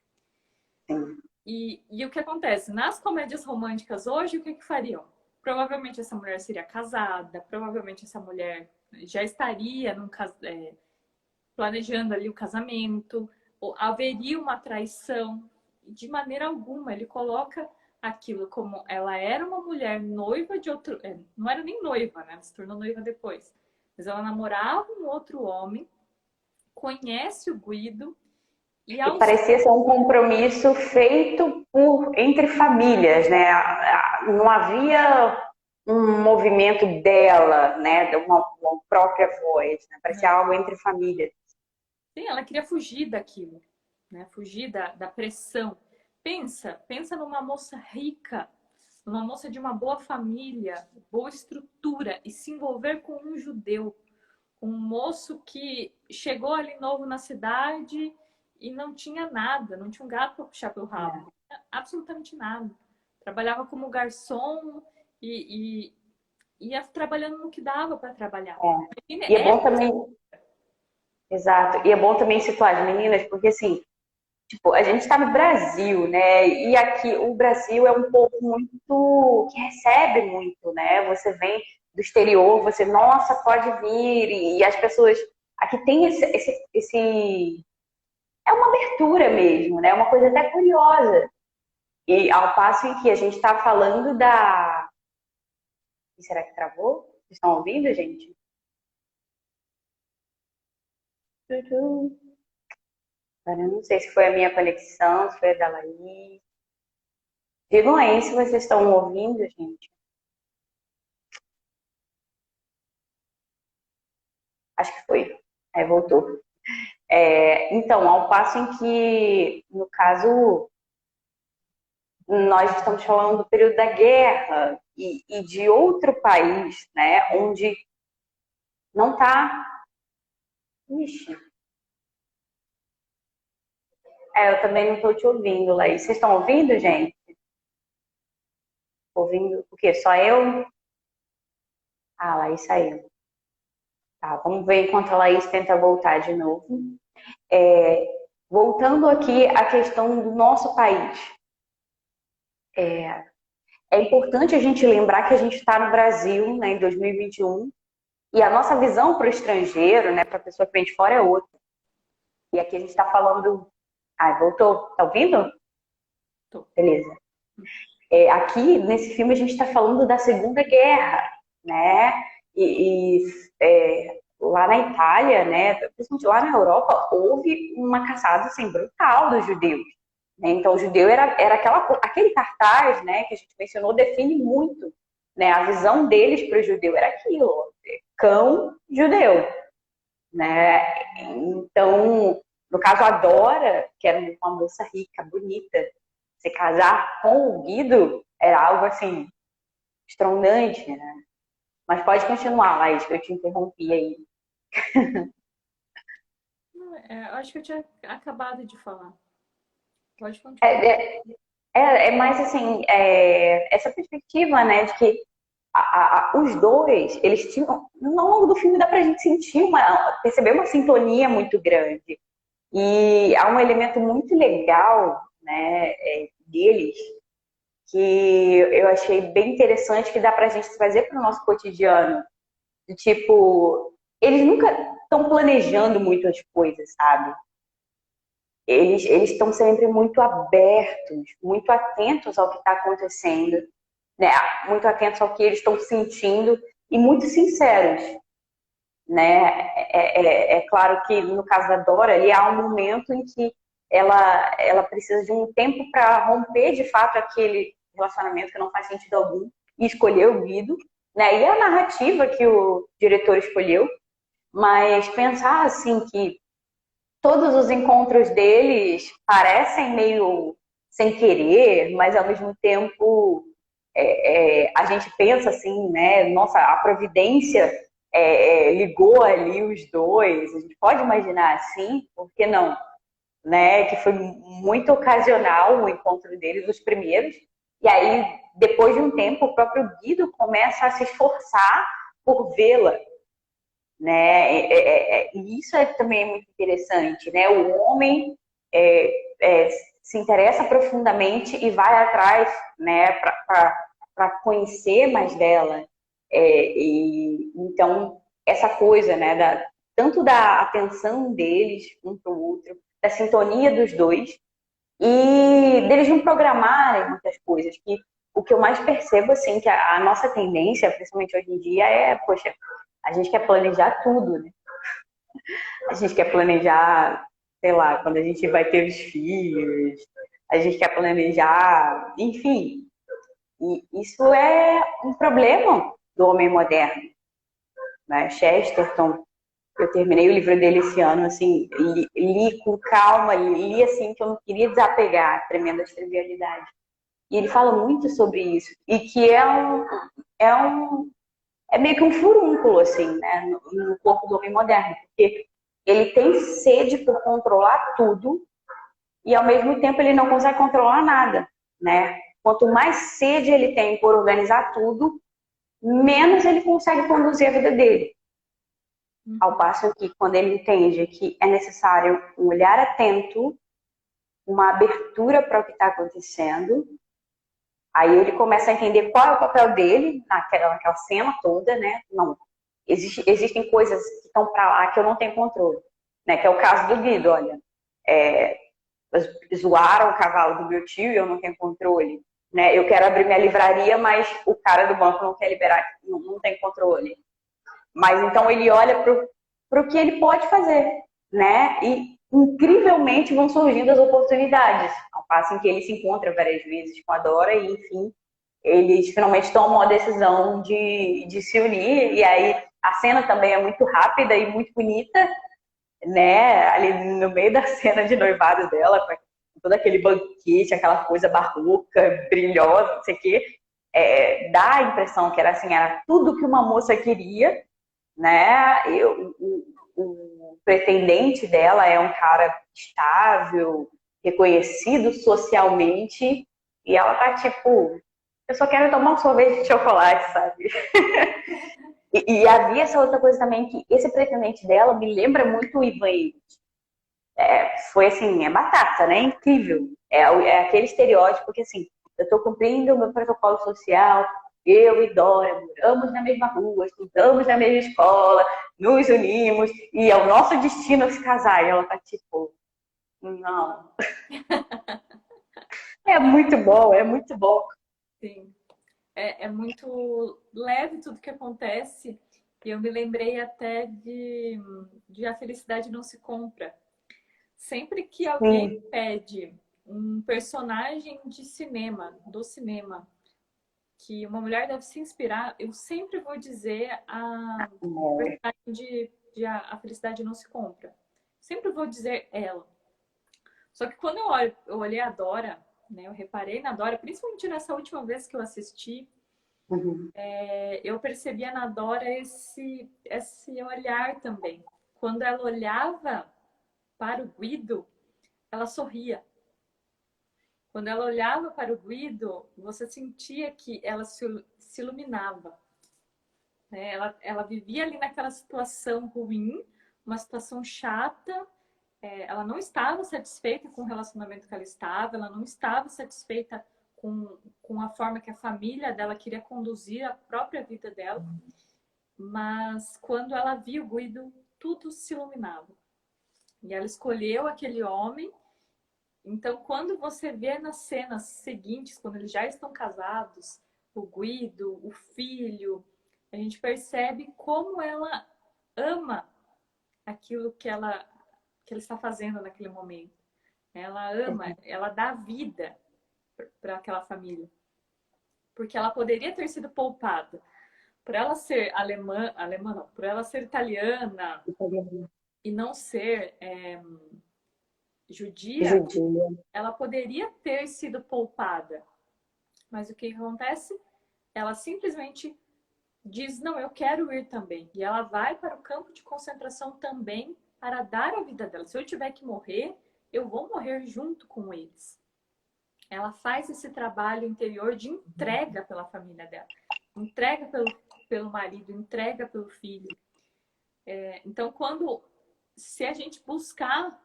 Sim. E o que acontece? Nas comédias românticas hoje, o que fariam? Provavelmente essa mulher seria casada, provavelmente essa mulher já estaria planejando ali o casamento, ou haveria uma traição. De maneira alguma, ele coloca aquilo como ela era uma mulher noiva de outro... não era nem noiva, né? Ela se tornou noiva depois. Mas ela namorava um outro homem, conhece o Guido, e parecia ser um compromisso feito entre famílias, né? Não havia um movimento dela, né? De uma própria voz, né? Parecia algo entre famílias. Sim, ela queria fugir daquilo, né? Fugir da pressão. Pensa numa moça rica, numa moça de uma boa família, boa estrutura, e se envolver com um judeu, um moço que chegou ali novo na cidade e não tinha nada, não tinha um gato para puxar pelo rabo, não tinha absolutamente nada. Trabalhava como garçom e ia trabalhando no que dava para trabalhar. E é bom também, exato, e é bom também situar as meninas, porque assim, tipo, a gente está no Brasil, né? E aqui o Brasil é um povo muito que recebe muito, né? Você vem do exterior, você, nossa, pode vir, e as pessoas aqui tem esse é uma abertura mesmo, né? Uma coisa até curiosa. E ao passo em que a gente está falando da. Será que travou? Vocês estão ouvindo, gente? Agora, eu não sei se foi a minha conexão, se foi a da Laís. Digam aí se vocês estão ouvindo, gente. Acho que foi. Aí voltou. Então, ao passo em que, no caso, nós estamos falando do período da guerra e de outro país, né, onde não está. Ixi. Eu também não estou te ouvindo, Laís. Vocês estão ouvindo, gente? Ouvindo o quê? Só eu? Ah, Laís saiu. Tá, vamos ver enquanto a Laís tenta voltar de novo. Voltando aqui à questão do nosso país. É importante a gente lembrar que a gente está no Brasil, né, em 2021, e a nossa visão para o estrangeiro, né, para a pessoa que vem de fora é outra. E aqui a gente está falando... Ah, voltou. Tá ouvindo? Tô. Beleza. Aqui, nesse filme, a gente está falando da Segunda Guerra, né? Lá na Itália, né, principalmente lá na Europa, houve uma caçada assim, brutal dos judeus. Né? Então, o judeu era aquele cartaz, né, que a gente mencionou, define muito. Né? A visão deles para o judeu era aquilo, cão judeu. Né? Então, no caso, a Dora, que era uma moça rica, bonita, se casar com o Guido era algo assim, estrondante, né? Mas pode continuar, Laís, que eu te interrompi aí. Eu acho que eu tinha acabado de falar. Pode continuar. É mais assim, essa perspectiva, né, de que os dois, eles tinham, ao longo do filme dá pra gente perceber uma sintonia muito grande. E há um elemento muito legal, né, deles, que eu achei bem interessante, que dá pra gente trazer para o nosso cotidiano. De, tipo, eles nunca estão planejando muito as coisas, sabe? eles estão sempre muito abertos, muito atentos ao que está acontecendo, né? Muito atentos ao que eles estão sentindo e muito sinceros, né? É claro que no caso da Dora, ali há um momento em que ela precisa de um tempo para romper de fato aquele relacionamento que não faz sentido algum e escolher o Guido, né? E a narrativa que o diretor escolheu, mas pensar assim que todos os encontros deles parecem meio sem querer, mas ao mesmo tempo a gente pensa assim, né? Nossa, a providência ligou ali os dois. A gente pode imaginar assim, por que não? Né? Que foi muito ocasional o encontro deles, os primeiros. E aí, depois de um tempo, o próprio Guido começa a se esforçar por vê-la, né? E isso também é muito interessante, né? O homem se interessa profundamente e vai atrás, né? Para conhecer mais dela. Então, essa coisa, né? Tanto da atenção deles um para o outro, da sintonia dos dois e deles não programarem muitas coisas. Que o que eu mais percebo, assim, que a nossa tendência, principalmente hoje em dia, poxa, a gente quer planejar tudo, né? A gente quer planejar, sei lá, quando a gente vai ter os filhos, a gente quer planejar, enfim. E isso é um problema do homem moderno, né? Chesterton, eu terminei o livro dele esse ano, assim, li com calma, li assim que eu não queria desapegar, tremendas trivialidades. E ele fala muito sobre isso, e que é um é meio que um furúnculo, assim, né, no corpo do homem moderno, porque ele tem sede por controlar tudo e, ao mesmo tempo, ele não consegue controlar nada, né? Quanto mais sede ele tem por organizar tudo, menos ele consegue conduzir a vida dele. Ao passo que, quando ele entende que é necessário um olhar atento, uma abertura para o que está acontecendo, aí ele começa a entender qual é o papel dele naquela cena toda, né? Não, existem coisas que estão para lá que eu não tenho controle, né? Que é o caso do Guido, olha, zoaram o cavalo do meu tio e eu não tenho controle, né? Eu quero abrir minha livraria, mas o cara do banco não quer liberar, não tem controle. Mas então ele olha para o que ele pode fazer, né? E incrivelmente vão surgindo as oportunidades, ao passo em que ele se encontra várias vezes com a Dora e, enfim, eles finalmente tomam a decisão de se unir. E aí a cena também é muito rápida e muito bonita, né? Ali no meio da cena de noivado dela, com todo aquele banquete, aquela coisa barroca, brilhosa, não sei o quê, dá a impressão que era tudo que uma moça queria, né? O pretendente dela é um cara estável, reconhecido socialmente, e ela tá tipo, eu só quero tomar um sorvete de chocolate, sabe? E havia essa outra coisa também, que esse pretendente dela me lembra muito o Ivan Illich. Foi assim, é batata, né? Incrível. É aquele estereótipo que assim, eu estou cumprindo o meu protocolo social, eu e Dora moramos na mesma rua, estudamos na mesma escola, nos unimos, e é o nosso destino se casar. E ela tá tipo, não. É muito bom, é muito bom. Sim. É muito leve tudo que acontece. E eu me lembrei até de A Felicidade Não Se Compra. Sempre que alguém Sim. pede um personagem de cinema, do cinema, que uma mulher deve se inspirar, eu sempre vou dizer a personagem de A Felicidade Não Se Compra. Sempre vou dizer ela. Só que quando eu olhei a Dora, né, eu reparei na Dora, principalmente nessa última vez que eu assisti, Uhum. eu percebia na Dora esse olhar também. Quando ela olhava para o Guido, ela sorria. Quando ela olhava para o Guido, você sentia que ela se iluminava. Né? Ela vivia ali naquela situação ruim, uma situação chata. Ela não estava satisfeita com o relacionamento que ela estava, ela não estava satisfeita com a forma que a família dela queria conduzir a própria vida dela. Mas quando ela viu o Guido, tudo se iluminava. E ela escolheu aquele homem Então, quando você vê nas cenas seguintes, quando eles já estão casados, o Guido, o filho, a gente percebe como ela ama aquilo que ela está fazendo naquele momento. Ela ama, ela dá vida para aquela família. Porque ela poderia ter sido poupada. Por ela ser alemã não, por ela ser italiana e não ser judia, ela poderia ter sido poupada. Mas o que acontece? Ela simplesmente diz, não, eu quero ir também. E ela vai para o campo de concentração também para dar a vida dela. Se eu tiver que morrer, eu vou morrer junto com eles. Ela faz esse trabalho interior de entrega pela família dela. Entrega pelo marido, entrega pelo filho. Então, se a gente buscar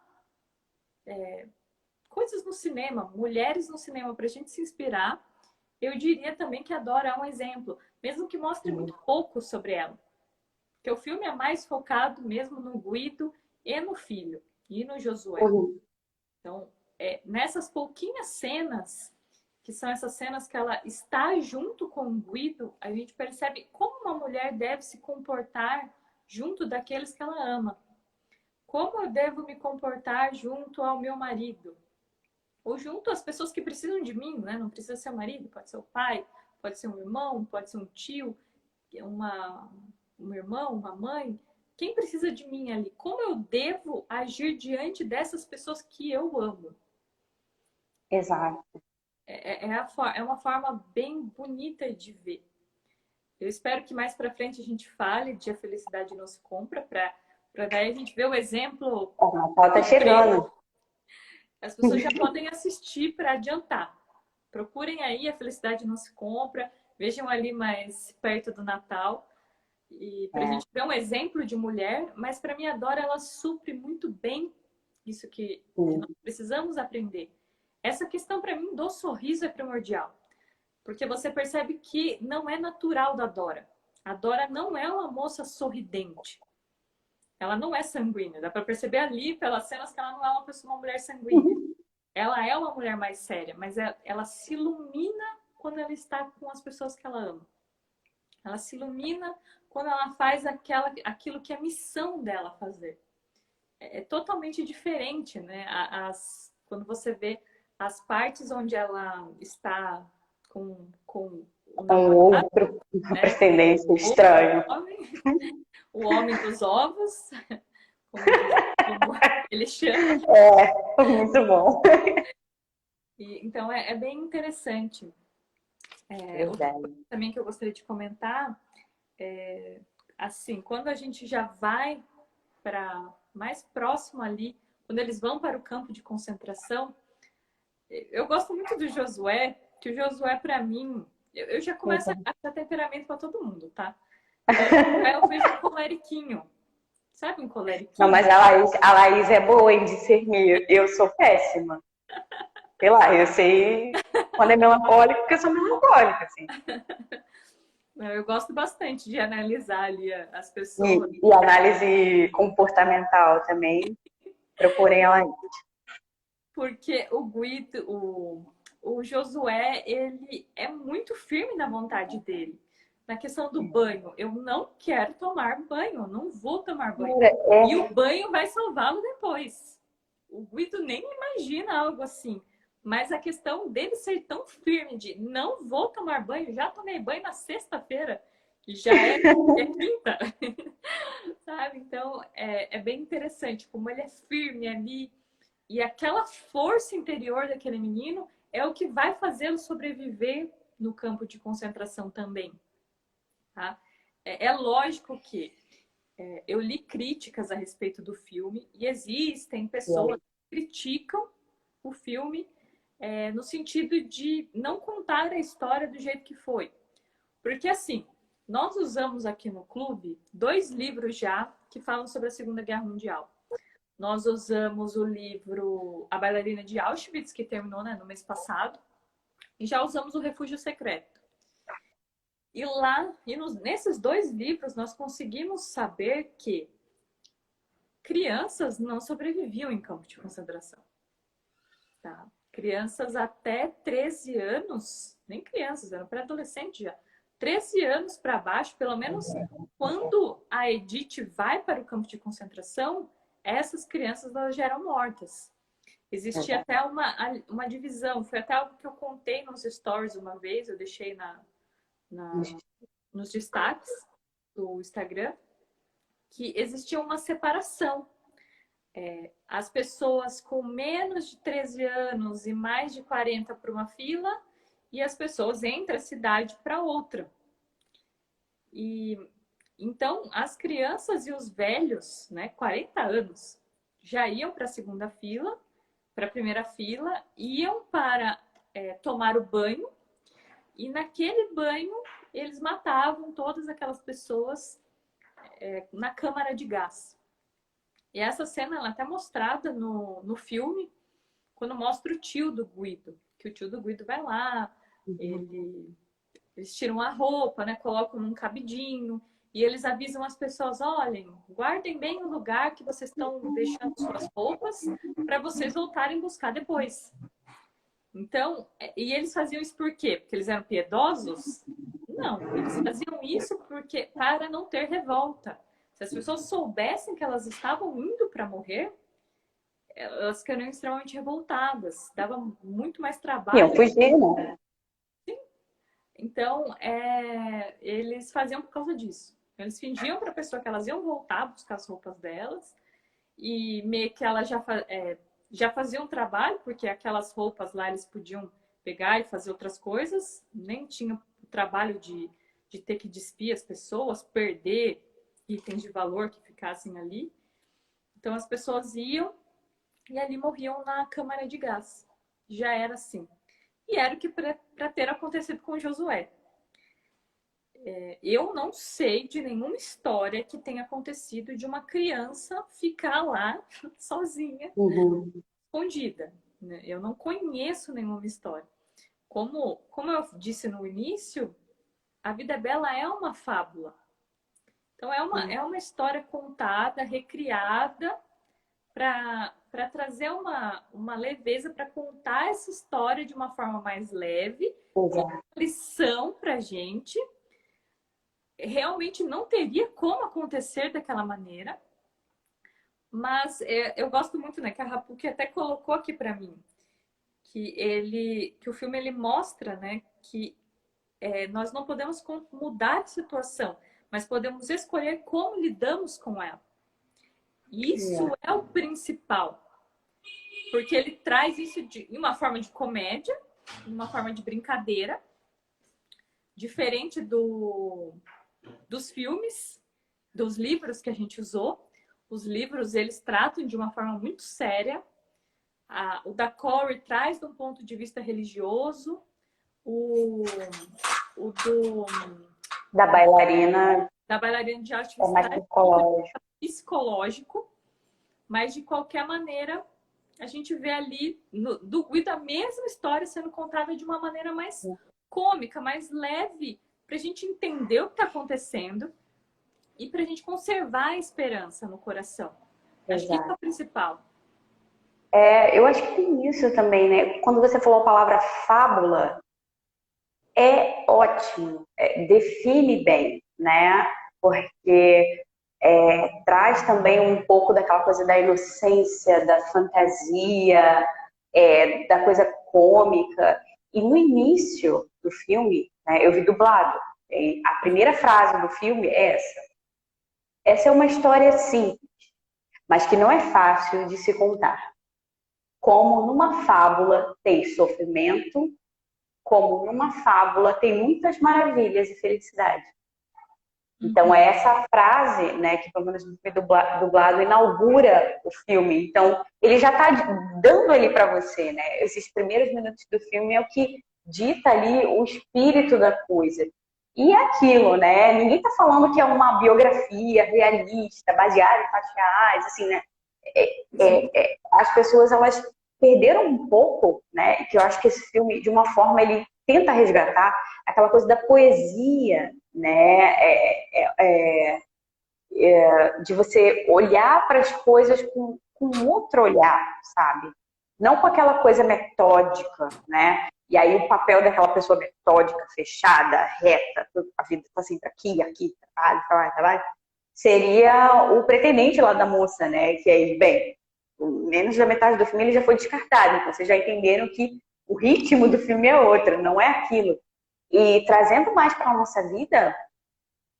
coisas no cinema, mulheres no cinema, para a gente se inspirar, eu diria também que a Dora é um exemplo, mesmo que mostre muito pouco sobre ela. Porque o filme é mais focado mesmo no Guido e no filho, e no Josué. Então, nessas pouquinhas cenas, que são essas cenas que ela está junto com o Guido, a gente percebe como uma mulher deve se comportar junto daqueles que ela ama. Como eu devo me comportar junto ao meu marido? Ou junto às pessoas que precisam de mim, né? Não precisa ser o marido, pode ser o pai, pode ser um irmão, pode ser um tio, um irmão, uma mãe. Quem precisa de mim ali? Como eu devo agir diante dessas pessoas que eu amo? Exato. É uma forma bem bonita de ver. Eu espero que mais para frente a gente fale de A Felicidade Não Se Compra, para daí a gente ver o exemplo. O Natal tá chegando. As pessoas já podem assistir para adiantar. Procurem aí A Felicidade Não Se Compra, vejam ali mais perto do Natal. E para a gente ver um exemplo de mulher, mas para mim a Dora, ela supre muito bem isso que nós precisamos aprender. Essa questão para mim do sorriso é primordial. Porque você percebe que não é natural da Dora. A Dora não é uma moça sorridente. Ela não é sanguínea. Dá para perceber ali, pelas cenas, que ela não é uma mulher sanguínea. Ela é uma mulher mais séria, mas ela se ilumina quando ela está com as pessoas que ela ama. Ela se ilumina quando ela faz aquilo que é a missão dela fazer. É totalmente diferente, né? Quando você vê as partes onde ela está com o namorado, outro, uma precedência estranho. O homem dos ovos, como ele chama. Muito bom. Então, é bem interessante. Outra coisa também que eu gostaria de comentar assim, quando a gente já vai para mais próximo ali, quando eles vão para o campo de concentração, eu gosto muito do Josué, que o Josué, para mim, eu já começo a dar temperamento para todo mundo, tá? Eu vejo um coleriquinho. Sabe um coleriquinho? Não, mas a Laís é boa em discernir. Eu sou péssima. Sei lá, eu sei quando é melancólico, porque eu sou melancólica, assim. Eu gosto bastante de analisar ali as pessoas. E análise comportamental também. Procurem a Laís. Porque o Guido, o Josué, ele é muito firme na vontade dele. Na questão do banho, eu não quero tomar banho, eu não vou tomar banho. E o banho vai salvá-lo depois. O Guido nem imagina algo assim. Mas a questão dele ser tão firme de não vou tomar banho, já tomei banho na sexta-feira, já é quinta. Sabe? Então, é bem interessante como ele é firme ali. E aquela força interior daquele menino é o que vai fazê-lo sobreviver no campo de concentração também. Tá? É lógico que eu li críticas a respeito do filme e existem pessoas que criticam o filme no sentido de não contar a história do jeito que foi. Porque assim, nós usamos aqui no clube 2 livros já que falam sobre a Segunda Guerra Mundial. Nós usamos o livro A Bailarina de Auschwitz, que terminou, né, no mês passado, e já usamos o Refúgio Secreto. E lá, nesses 2 livros, nós conseguimos saber que crianças não sobreviviam em campo de concentração. tá? Crianças até 13 anos, nem crianças, eram pré-adolescentes já. 13 anos para baixo, pelo menos quando a Edith vai para o campo de concentração, essas crianças elas já eram mortas. Existia até uma divisão, foi até algo que eu contei nos stories uma vez, eu deixei nos destaques do Instagram, que existia uma separação. As pessoas com menos de 13 anos e mais de 40 para uma fila e as pessoas entre a cidade para outra. E então as crianças e os velhos, né, 40 anos, já iam para a segunda fila, para a primeira fila, iam para tomar o banho e naquele banho eles matavam todas aquelas pessoas na câmara de gás. E essa cena ela é até mostrada no filme, quando mostra o tio do Guido. Que o tio do Guido vai lá, eles tiram a roupa, né, colocam num cabidinho, e eles avisam as pessoas, olhem, guardem bem o lugar que vocês estão deixando suas roupas, para vocês voltarem buscar depois. Então, e eles faziam isso por quê? Porque eles eram piedosos? Não, eles faziam isso para não ter revolta. Se as pessoas soubessem que elas estavam indo para morrer, elas ficariam extremamente revoltadas. Dava muito mais trabalho. Iam fugir, né? Sim. Então, eles faziam por causa disso. Eles fingiam para a pessoa que elas iam voltar a buscar as roupas delas e meio que elas já faziam trabalho, porque aquelas roupas lá eles podiam pegar e fazer outras coisas. Nem tinha o trabalho de ter que despir as pessoas, perder itens de valor que ficassem ali. Então as pessoas iam e ali morriam na câmara de gás. Já era assim. E era o que para ter acontecido com Josué. Eu não sei de nenhuma história que tenha acontecido de uma criança ficar lá sozinha, escondida. Eu não conheço nenhuma história. Como eu disse no início, A Vida é Bela é uma fábula. Então, é uma história contada, recriada, para trazer uma leveza, para contar essa história de uma forma mais leve, uma lição para a gente. Realmente não teria como acontecer daquela maneira, mas eu gosto muito, né, que a Rapuki até colocou aqui para mim, que o filme ele mostra, né, que nós não podemos mudar a situação, mas podemos escolher como lidamos com ela. Isso é o principal. Porque ele traz isso em uma forma de comédia, em uma forma de brincadeira, diferente dos filmes, dos livros que a gente usou. Os livros, eles tratam de uma forma muito séria. O da Corey traz de um ponto de vista religioso. Da bailarina de arte é mais psicológico, mas de qualquer maneira a gente vê ali do Guido a mesma história sendo contada de uma maneira mais cômica, mais leve, para a gente entender o que está acontecendo e para a gente conservar a esperança no coração. Acho que isso é o principal. Eu acho que tem isso também, né? Quando você falou a palavra fábula, é ótimo, define bem, né? Porque traz também um pouco daquela coisa da inocência, da fantasia, da coisa cômica. E no início do filme, né, eu vi dublado. A primeira frase do filme é essa. Essa é uma história simples, mas que não é fácil de se contar. Como numa fábula tem sofrimento, como numa fábula tem muitas maravilhas e felicidade. Então, é essa frase, né, que pelo menos no filme dublado inaugura o filme. Então, ele já está dando ali para você, né? Esses primeiros minutos do filme é o que dita ali o espírito da coisa. E é aquilo, né? Ninguém está falando que é uma biografia realista, baseada em fatos reais, assim, né? As pessoas, elas perderam um pouco, né? Que eu acho que esse filme, de uma forma, ele tenta resgatar aquela coisa da poesia, né? De você olhar para as coisas com outro olhar, sabe? não com aquela coisa metódica, né? E aí o papel daquela pessoa metódica, fechada, reta, a vida está sempre aqui, trabalho, trabalho, trabalho, seria o pretendente lá da moça, né? Que aí, bem, menos da metade do filme ele já foi descartado, então vocês já entenderam que o ritmo do filme é outro, não é aquilo. E trazendo mais para a nossa vida,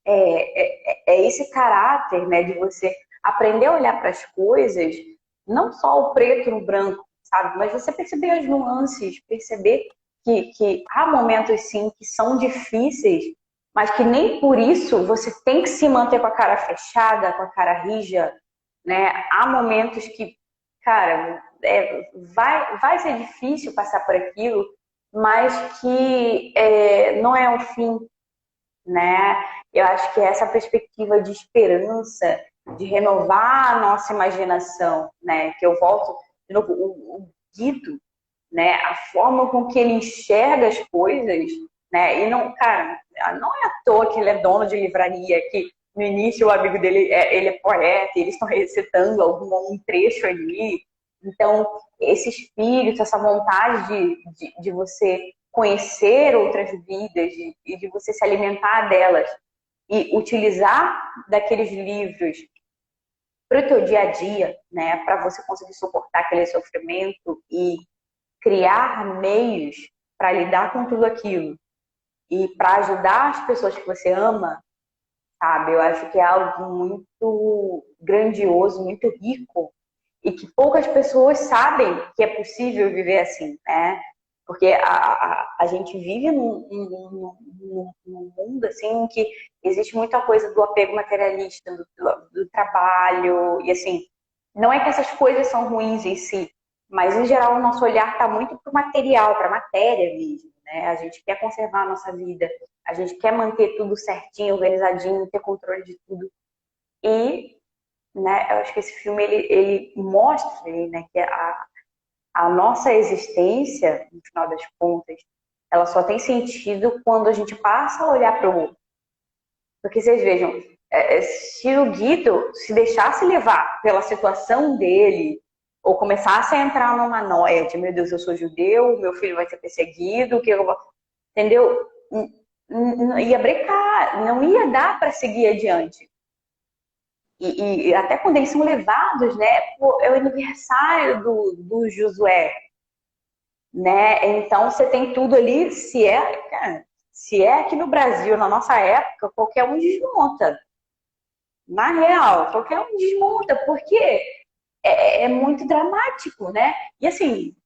é esse caráter, né, de você aprender a olhar para as coisas, não só o preto no branco, sabe? Mas você perceber as nuances, perceber que há momentos, sim, que são difíceis, mas que nem por isso você tem que se manter com a cara fechada, com a cara rija, né? Há momentos que, cara, vai ser difícil passar por aquilo, mas que não é o fim, né? Eu acho que essa perspectiva de esperança, de renovar a nossa imaginação, né? Que eu volto de novo, o Guido, né? A forma com que ele enxerga as coisas, né? E não, cara, não é à toa que ele é dono de livraria, que no início o amigo dele ele é poeta, eles estão recitando um trecho ali. Então, esse espírito, essa vontade de você conhecer outras vidas e de você se alimentar delas e utilizar daqueles livros para o teu dia a dia, né, para você conseguir suportar aquele sofrimento e criar meios para lidar com tudo aquilo e para ajudar as pessoas que você ama, sabe? Eu acho que é algo muito grandioso, muito rico e que poucas pessoas sabem que é possível viver assim, né? Porque a gente vive num mundo assim em que existe muita coisa do apego materialista, do trabalho, e assim, não é que essas coisas são ruins em si, mas em geral o nosso olhar está muito para o material, para a matéria mesmo, né? A gente quer conservar a nossa vida, a gente quer manter tudo certinho, organizadinho, ter controle de tudo. E, né, eu acho que esse filme ele mostra, né, que a nossa existência, no final das contas, ela só tem sentido quando a gente passa a olhar para o outro. Porque vocês vejam, se o Guido se deixasse levar pela situação dele, ou começasse a entrar numa noia de, meu Deus, eu sou judeu, meu filho vai ser perseguido, que eu vou... Entendeu? Ia brecar, não ia dar para seguir adiante. E até quando eles são levados, né? Pô, é o aniversário do Josué, né? Então você tem tudo ali, se é aqui no Brasil, na nossa época, qualquer um desmonta. Na real, qualquer um desmonta, porque é muito dramático, né? E assim,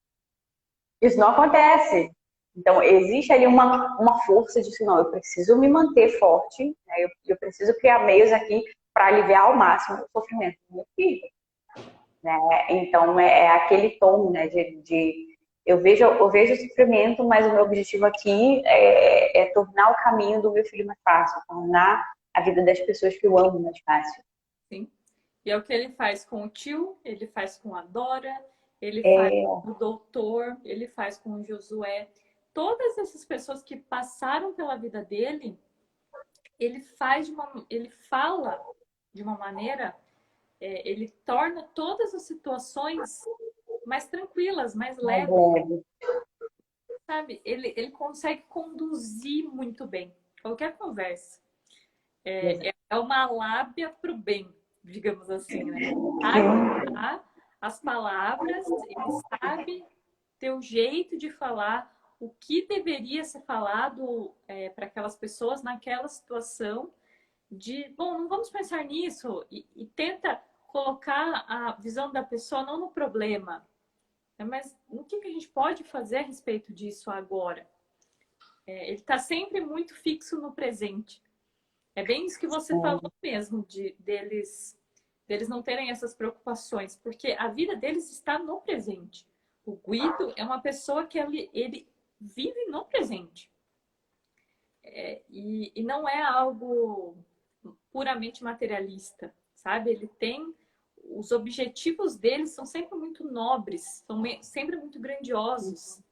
isso não acontece. Então, existe ali uma força de, não, eu preciso me manter forte, né? Eu preciso criar meios aqui para aliviar ao máximo o sofrimento do meu filho. Né? Então, é aquele tom, né, eu vejo o sofrimento, mas o meu objetivo aqui é tornar o caminho do meu filho mais fácil, tornar a vida das pessoas que eu amo mais fácil. Sim. E é o que ele faz com o tio, ele faz com a Dora, ele faz É, com o doutor, ele faz com o Josué. Todas essas pessoas que passaram pela vida dele, ele fala de uma maneira, ele torna todas as situações mais tranquilas, mais mais leves, leve. sabe? Ele consegue conduzir muito bem qualquer conversa. É uma lábia para o bem, digamos assim, né? Sabe Sim. usar as palavras, ele sabe ter o jeito de falar o que deveria ser falado para aquelas pessoas naquela situação de, bom, não vamos pensar nisso e tenta colocar a visão da pessoa não no problema, né, mas no que a gente pode fazer a respeito disso agora. Ele está sempre muito fixo no presente. É bem isso que você falou mesmo, deles não terem essas preocupações, porque a vida deles está no presente. O Guido é uma pessoa que ele vive no presente. E não é algo puramente materialista, sabe? Ele tem... Os objetivos dele são sempre muito nobres, são sempre muito grandiosos.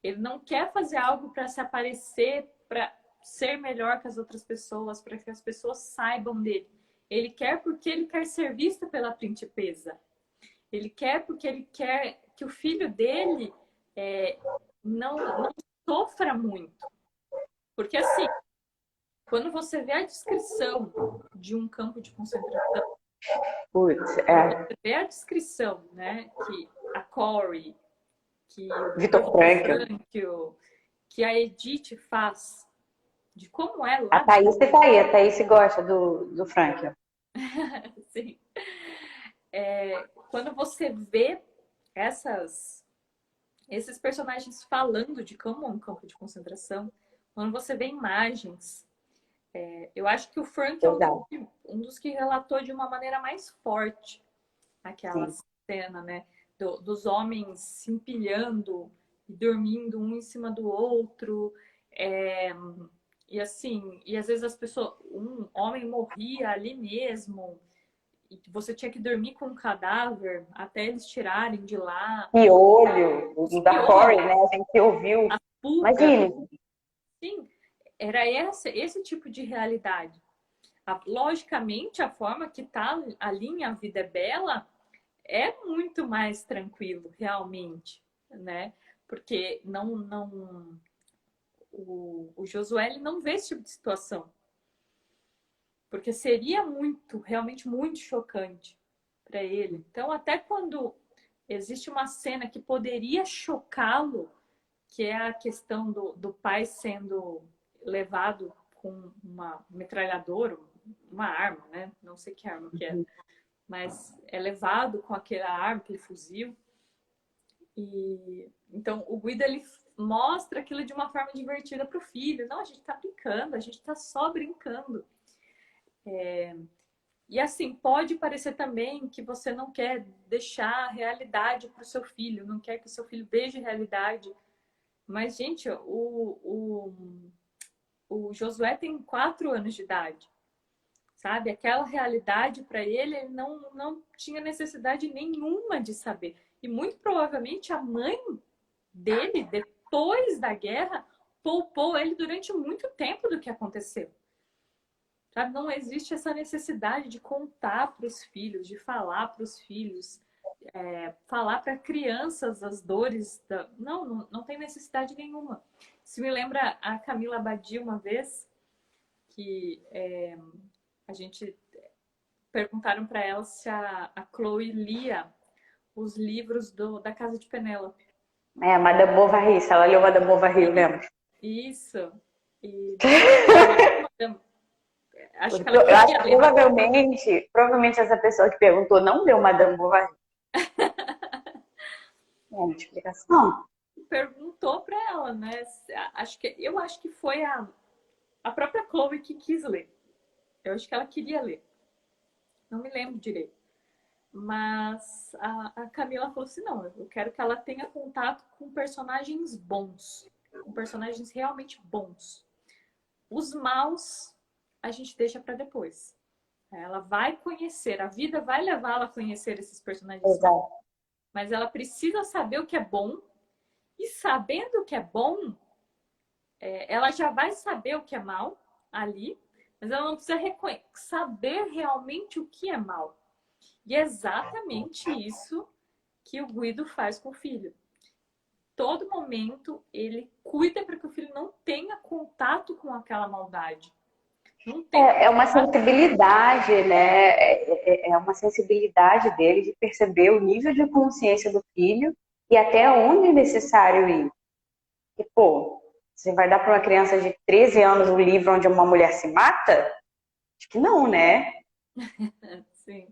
Ele não quer fazer algo para se aparecer, para ser melhor que as outras pessoas, para que as pessoas saibam dele. Ele quer porque ele quer ser visto pela princesa. Ele quer porque ele quer que o filho dele não sofra muito. Porque, assim, quando você vê a descrição de um campo de concentração, Putz, quando você vê a descrição, né, que a Corey, que o Viktor Frankl. Frankl, que a Edith faz, de como é A lá Thaís tá aí, a Thaís gosta do Frankl. assim, quando você vê esses personagens falando de como é um campo de concentração, quando você vê imagens, eu acho que o Frank é Exato. um dos que relatou de uma maneira mais forte aquela Sim. cena, né? Dos homens se empilhando e dormindo um em cima do outro. E assim, e às vezes um homem morria ali mesmo, e você tinha que dormir com um cadáver até eles tirarem de lá. Piolho, Os o da Corey, piolhos, né? A gente ouviu. as pulgas, Imagine. sim, era esse tipo de realidade. Logicamente, a forma que está ali em A Vida é Bela é muito mais tranquilo, realmente, né? Porque o Josué ele não vê esse tipo de situação. Porque seria realmente muito chocante para ele. Então, até quando existe uma cena que poderia chocá-lo, que é a questão do pai sendo levado com uma metralhadora, uma arma, né? Não sei que arma que é, mas é levado com aquela arma, aquele fuzil. E então o Guido ele mostra aquilo de uma forma divertida para o filho. Não, a gente está brincando, a gente está só brincando. E assim, pode parecer também que você não quer deixar a realidade para o seu filho, não quer que o seu filho veja a realidade. Mas, gente, o Josué tem 4 anos de idade, sabe? Aquela realidade para ele, ele não tinha necessidade nenhuma de saber. E muito provavelmente a mãe dele, depois da guerra, poupou ele durante muito tempo do que aconteceu. Sabe? Não existe essa necessidade de contar para os filhos, de falar para os filhos, falar para crianças as dores. Não tem necessidade nenhuma. Isso me lembra a Camila Abadi uma vez, que a gente perguntaram para ela se a Chloe lia os livros da Casa de Penélope. Madame Bovary, se ela leu Madame Bovary, eu lembro. Isso. E depois acho que ela Eu acho queria que ler. provavelmente essa pessoa que perguntou não leu Madame Bovary. Uma explicação. Perguntou para ela, né? Eu acho que foi a própria Chloe que quis ler. Eu acho que ela queria ler. Não me lembro direito. Mas a Camila falou assim: não, eu quero que ela tenha contato com personagens bons, com personagens realmente bons. Os maus a gente deixa para depois. Ela vai conhecer, a vida vai levá-la a conhecer esses personagens maus. Exato. Mas ela precisa saber o que é bom, e sabendo o que é bom, ela já vai saber o que é mal ali, mas ela não precisa saber realmente o que é mal. E é exatamente isso que o Guido faz com o filho. Todo momento ele cuida para que o filho não tenha contato com aquela maldade. Não tem É uma sensibilidade, né? É uma sensibilidade dele de perceber o nível de consciência do filho e até onde é necessário ir. E, pô, você vai dar para uma criança de 13 anos um livro onde uma mulher se mata? Acho que não, né? Sim.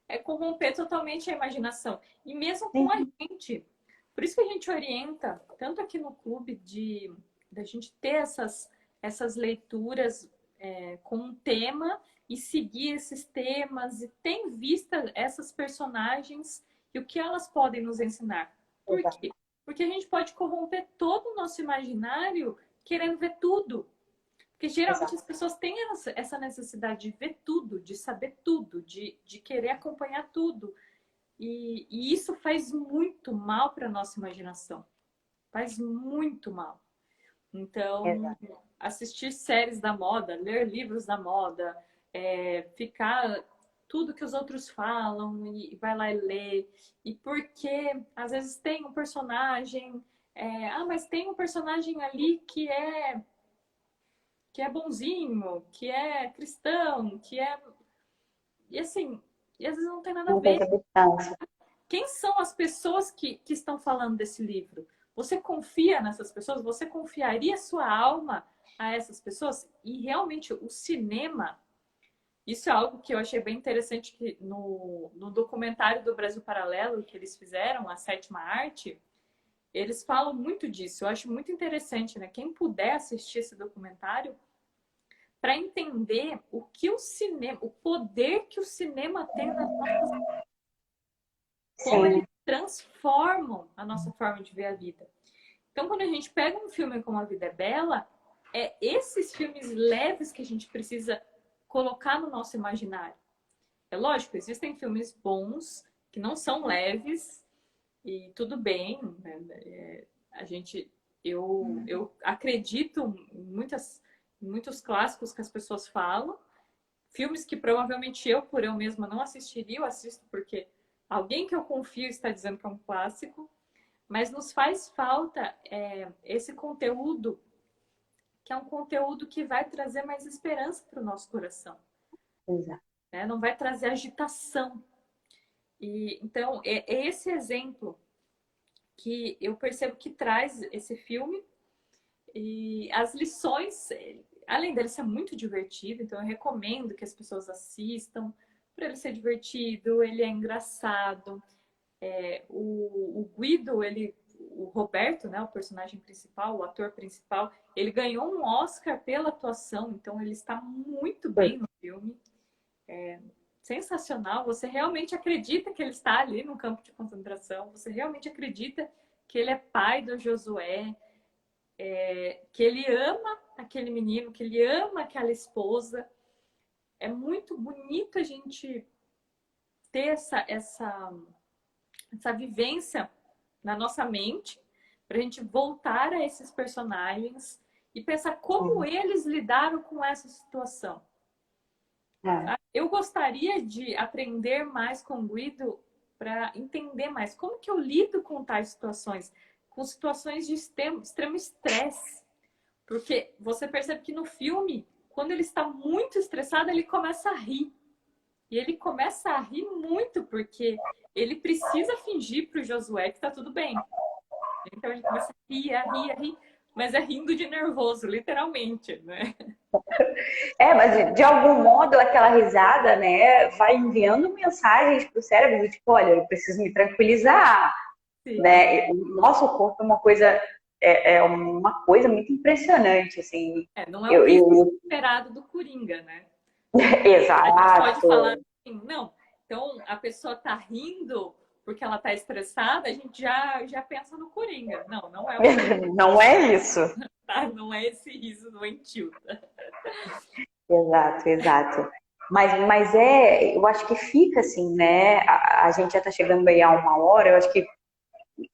É corromper totalmente a imaginação. E mesmo com a Sim. gente. Por isso que a gente orienta, tanto aqui no clube, da gente ter essas leituras com um tema e seguir esses temas e ter em vista essas personagens e o que elas podem nos ensinar. Por Exato. quê? Porque a gente pode corromper todo o nosso imaginário querendo ver tudo. Porque geralmente as Exato. pessoas têm essa necessidade de ver tudo, de saber tudo, de querer acompanhar tudo. E isso faz muito mal para a nossa imaginação. Faz muito mal. Então, Exato. assistir séries da moda, ler livros da moda, ficar tudo que os outros falam e vai lá e lê. E porque às vezes tem um personagem, mas tem um personagem ali que é bonzinho, que é cristão, e assim, e às vezes não tem nada a Não tem ver. substância. Quem são as pessoas que estão falando desse livro? Você confia nessas pessoas? Você confiaria sua alma a essas pessoas? E realmente o cinema, isso é algo que eu achei bem interessante que no documentário do Brasil Paralelo que eles fizeram, A Sétima Arte, eles falam muito disso. Eu acho muito interessante, né? Quem puder assistir esse documentário para entender o que o cinema, o poder que o cinema tem nas nossas, como eles Sim, transformam a nossa forma de ver a vida. Então, quando a gente pega um filme como A Vida é Bela, é esses filmes leves que a gente precisa colocar no nosso imaginário. É lógico, existem filmes bons que não são leves e tudo bem, né? Eu acredito em muitos clássicos que as pessoas falam, filmes que provavelmente por eu mesma não assistiria, eu assisto porque alguém que eu confio está dizendo que é um clássico, mas nos faz falta esse conteúdo, que é um conteúdo que vai trazer mais esperança para o nosso coração, exato. né? Não vai trazer agitação. E então é esse exemplo que eu percebo que traz esse filme e as lições, além dele ser muito divertido, então eu recomendo que as pessoas assistam, por ele ser divertido, ele é engraçado. O Guido, o Roberto, né, o personagem principal, o ator principal, ele ganhou um Oscar pela atuação, então ele está muito bem no filme. Sensacional, você realmente acredita que ele está ali no campo de concentração, você realmente acredita que ele é pai do Josué, que ele ama aquele menino, que ele ama aquela esposa. É muito bonito a gente ter essa vivência na nossa mente, para a gente voltar a esses personagens e pensar como eles lidaram com essa situação. É, Eu gostaria de aprender mais com o Guido para entender mais como que eu lido com tais situações, com situações de extremo estresse. Porque você percebe que no filme, quando ele está muito estressado, ele começa a rir. E ele começa a rir muito, porque ele precisa fingir para o Josué que está tudo bem. Então ele começa a rir, a rir, a rir, mas é rindo de nervoso, literalmente, né? mas de algum modo aquela risada, né, vai enviando mensagens pro cérebro, tipo, olha, eu preciso me tranquilizar, Sim. né? O nosso corpo é uma coisa muito impressionante, assim. Não é o riso esperado do Coringa, né? A gente pode falar Exato. assim, não, então a pessoa tá rindo porque ela tá estressada, a gente já pensa no Coringa. Não é o Coringa, Não é isso. tá? Não é esse riso doentio. Exato, exato. Mas eu acho que fica assim, né? A gente já tá chegando aí a uma hora, eu acho que,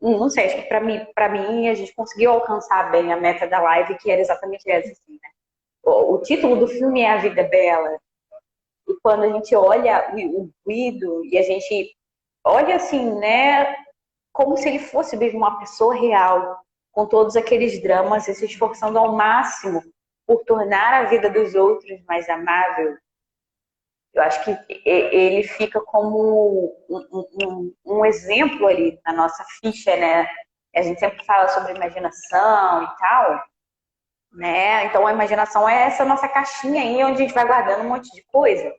não sei, acho que pra mim a gente conseguiu alcançar bem a meta da live, que era exatamente essa, assim, né? O título do filme é A Vida é Bela. E quando a gente olha o Guido e a gente olha assim, né? Como se ele fosse mesmo uma pessoa real, com todos aqueles dramas, e se esforçando ao máximo por tornar a vida dos outros mais amável. Eu acho que ele fica como um exemplo ali na nossa ficha, né? A gente sempre fala sobre imaginação e tal, né? Então a imaginação é essa nossa caixinha aí onde a gente vai guardando um monte de coisa.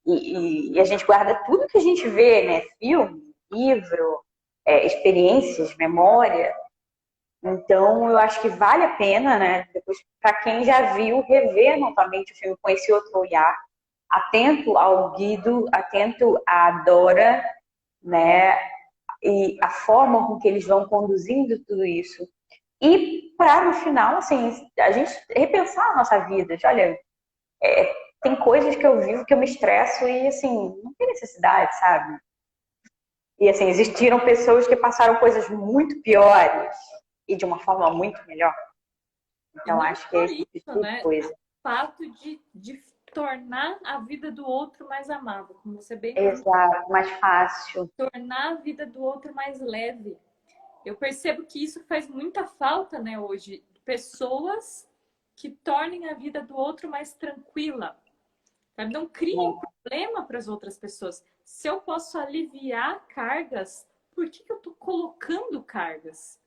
E a gente guarda tudo que a gente vê, né? Filme, livro, experiências, memória. Então eu acho que vale a pena, né? Depois, para quem já viu, rever novamente o filme com esse outro olhar, atento ao Guido, atento à Dora, né? E a forma com que eles vão conduzindo tudo isso. E para no final, assim, a gente repensar a nossa vida. Olha, tem coisas que eu vivo que eu me estresso e, assim, não tem necessidade, sabe? E, assim, existiram pessoas que passaram coisas muito piores e de uma forma muito melhor. E Então, não acho que é só esse tipo isso, de né? coisa. O fato de tornar a vida do outro mais amável, como você bem falou. Exato, mais fácil. Tornar a vida do outro mais leve. Eu percebo que isso faz muita falta, né, hoje. Pessoas que tornem a vida do outro mais tranquila. Sabe? Não criem problema para as outras pessoas. Se eu posso aliviar cargas, por que eu estou colocando cargas?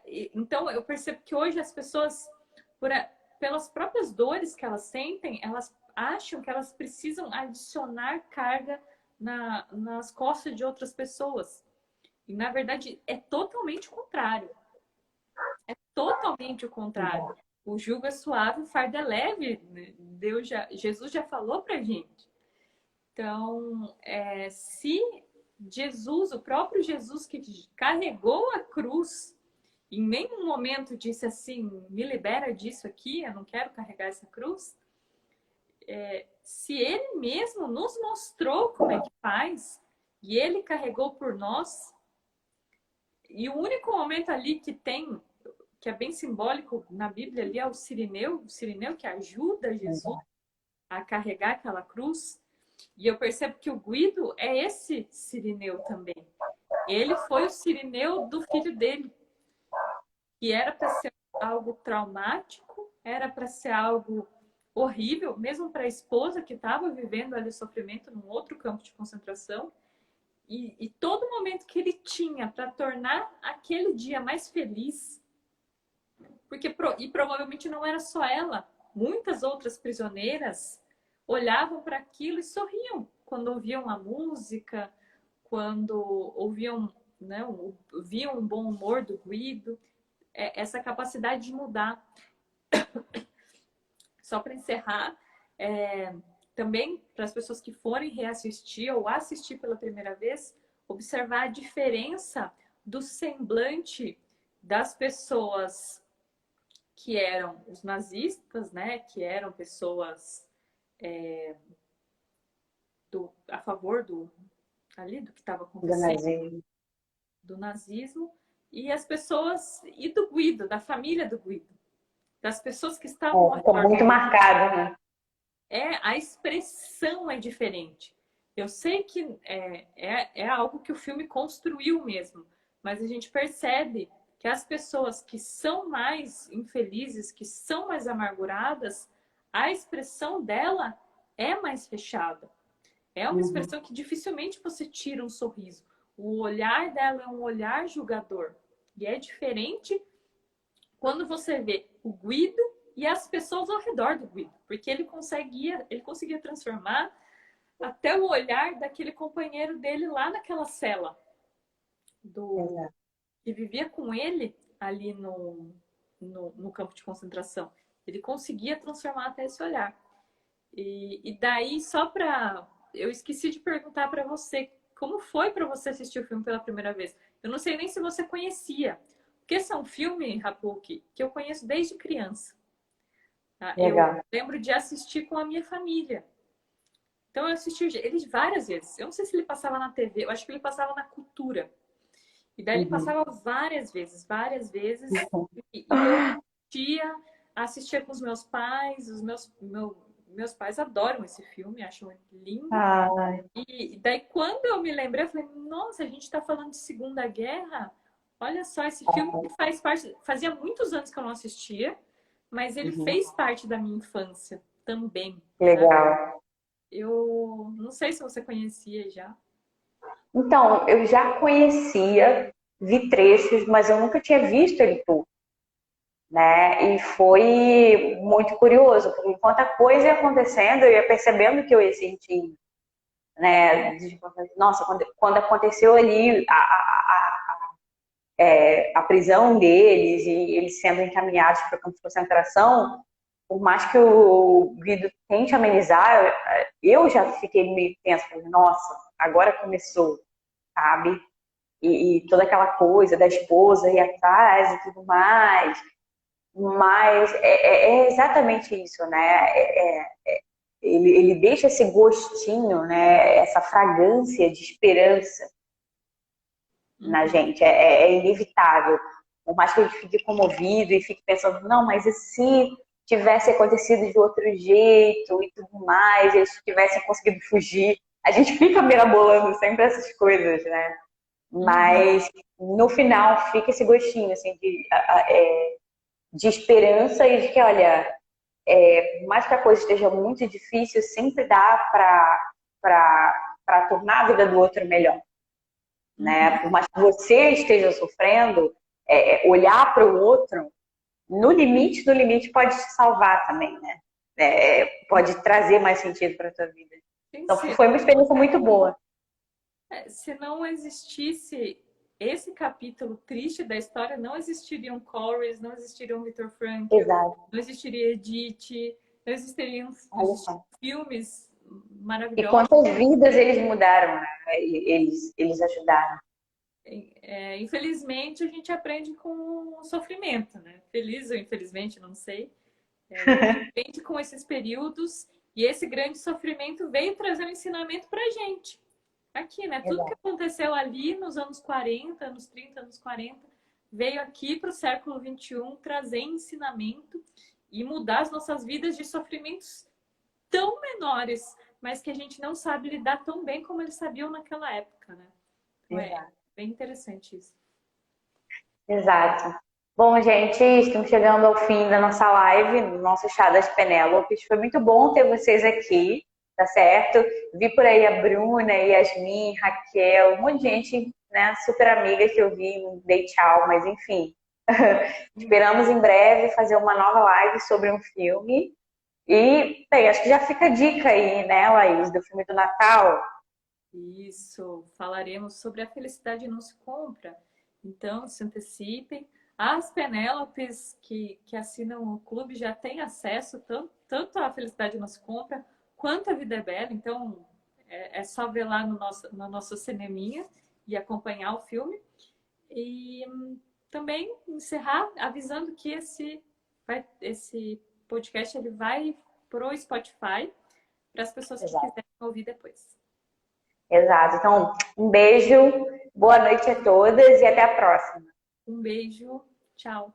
Então, eu percebo que hoje as pessoas, pelas próprias dores que elas sentem, elas acham que elas precisam adicionar carga nas costas de outras pessoas. E, na verdade, é totalmente o contrário. É totalmente o contrário. O jugo é suave, o fardo é leve. Jesus já falou pra gente. Então, se Jesus, o próprio Jesus que carregou a cruz, em nenhum momento disse assim, me libera disso aqui, eu não quero carregar essa cruz. Se ele mesmo nos mostrou como é que faz, e ele carregou por nós, e o único momento ali que é bem simbólico na Bíblia ali é o Cirineu que ajuda Jesus a carregar aquela cruz. E eu percebo que o Guido é esse Cirineu também. Ele foi o Cirineu do filho dele, que era para ser algo traumático, era para ser algo horrível, mesmo para a esposa que estava vivendo ali o sofrimento num outro campo de concentração. E todo momento que ele tinha para tornar aquele dia mais feliz, porque provavelmente não era só ela, muitas outras prisioneiras olhavam para aquilo e sorriam quando ouviam a música, quando ouviam, né, viam um bom humor do Guido, essa capacidade de mudar. Só para encerrar, também para as pessoas que forem reassistir ou assistir pela primeira vez, observar a diferença do semblante das pessoas que eram os nazistas, né, que eram pessoas a favor do que estava acontecendo, do nazismo, e as pessoas, e do Guido, da família do Guido, das pessoas que estavam Ficou muito marcado, né? A expressão é diferente. Eu sei que é algo que o filme construiu mesmo, mas a gente percebe que as pessoas que são mais infelizes, que são mais amarguradas, a expressão dela é mais fechada. É uma expressão que dificilmente você tira um sorriso. O olhar dela é um olhar julgador. E é diferente quando você vê o Guido e as pessoas ao redor do Guido. Porque ele conseguia transformar até o olhar daquele companheiro dele lá naquela cela. Que vivia com ele ali no campo de concentração. Ele conseguia transformar até esse olhar. E daí, eu esqueci de perguntar para você, como foi para você assistir o filme pela primeira vez? Eu não sei nem se você conhecia. Porque esse é um filme, Rapuki, que eu conheço desde criança. Tá? Eu lembro de assistir com a minha família. Então eu assisti ele várias vezes. Eu não sei se ele passava na TV, eu acho que ele passava na Cultura. E daí ele passava várias vezes. E eu assistia com os meus pais. Meus pais adoram esse filme, acham lindo. E daí quando eu me lembrei, eu falei, nossa, a gente está falando de Segunda Guerra. Olha só, esse filme faz parte... Fazia muitos anos que eu não assistia, mas ele fez parte da minha infância também. Legal. Né? Eu não sei se você conhecia já. Então, eu já conhecia, vi trechos, mas eu nunca tinha visto ele todo, né? E foi muito curioso, porque enquanto a coisa ia acontecendo, eu ia percebendo que eu ia sentir, né? Nossa, quando aconteceu ali a prisão deles e eles sendo encaminhados para o campo de concentração, por mais que o Guido tente amenizar, eu já fiquei meio tensa, nossa, agora começou, sabe? E toda aquela coisa da esposa ir atrás e tudo mais. Mas é exatamente isso, né? Ele deixa esse gostinho, né? Essa fragrância de esperança na gente. É inevitável. Por mais que a gente fique comovido e fique pensando, não, mas e se tivesse acontecido de outro jeito e tudo mais, eles tivessem conseguido fugir. A gente fica mirabolando sempre essas coisas, né? Mas no final fica esse gostinho assim, de esperança e de que, olha, por mais que a coisa esteja muito difícil, sempre dá para tornar a vida do outro melhor. Né? Por mais que você esteja sofrendo, olhar para o outro, no limite pode te salvar também, né? Pode trazer mais sentido para a tua vida. Então foi uma experiência muito boa. Se não existisse esse capítulo triste da história, não existiriam Corys, não existiriam Viktor Frankl, Exato. não existiria Edith, não existiriam filmes maravilhosos. E quantas vidas eles mudaram, né? Eles ajudaram. Infelizmente, a gente aprende com o sofrimento, né? Feliz ou infelizmente, não sei. A gente aprende com esses períodos e esse grande sofrimento veio trazer um ensinamento pra gente. Aqui, né? Tudo que aconteceu ali nos anos 40, anos 30, anos 40, veio aqui para o século XXI trazer ensinamento e mudar as nossas vidas de sofrimentos tão menores, mas que a gente não sabe lidar tão bem como eles sabiam naquela época, né? Então, é bem interessante isso. Exato. Bom, gente, estamos chegando ao fim da nossa live, do nosso Chá das Penélopes. Foi muito bom ter vocês aqui, tá certo? Vi por aí a Bruna, Yasmin, Raquel, um monte de gente, né, super amiga que eu vi, dei tchau, mas enfim. Esperamos em breve fazer uma nova live sobre um filme. E, bem, acho que já fica a dica aí, né, Laís, do filme do Natal. Isso, falaremos sobre a felicidade não se compra. Então, se antecipem. As Penélopes que assinam o clube já têm acesso tanto à felicidade não se compra quanto à Vida é Bela. Então, é só ver lá no nosso cineminha e acompanhar o filme. E também encerrar avisando que esse podcast ele vai pro Spotify para as pessoas que quiserem ouvir depois. Exato. Então, um beijo, boa noite a todas e até a próxima. Um beijo, tchau.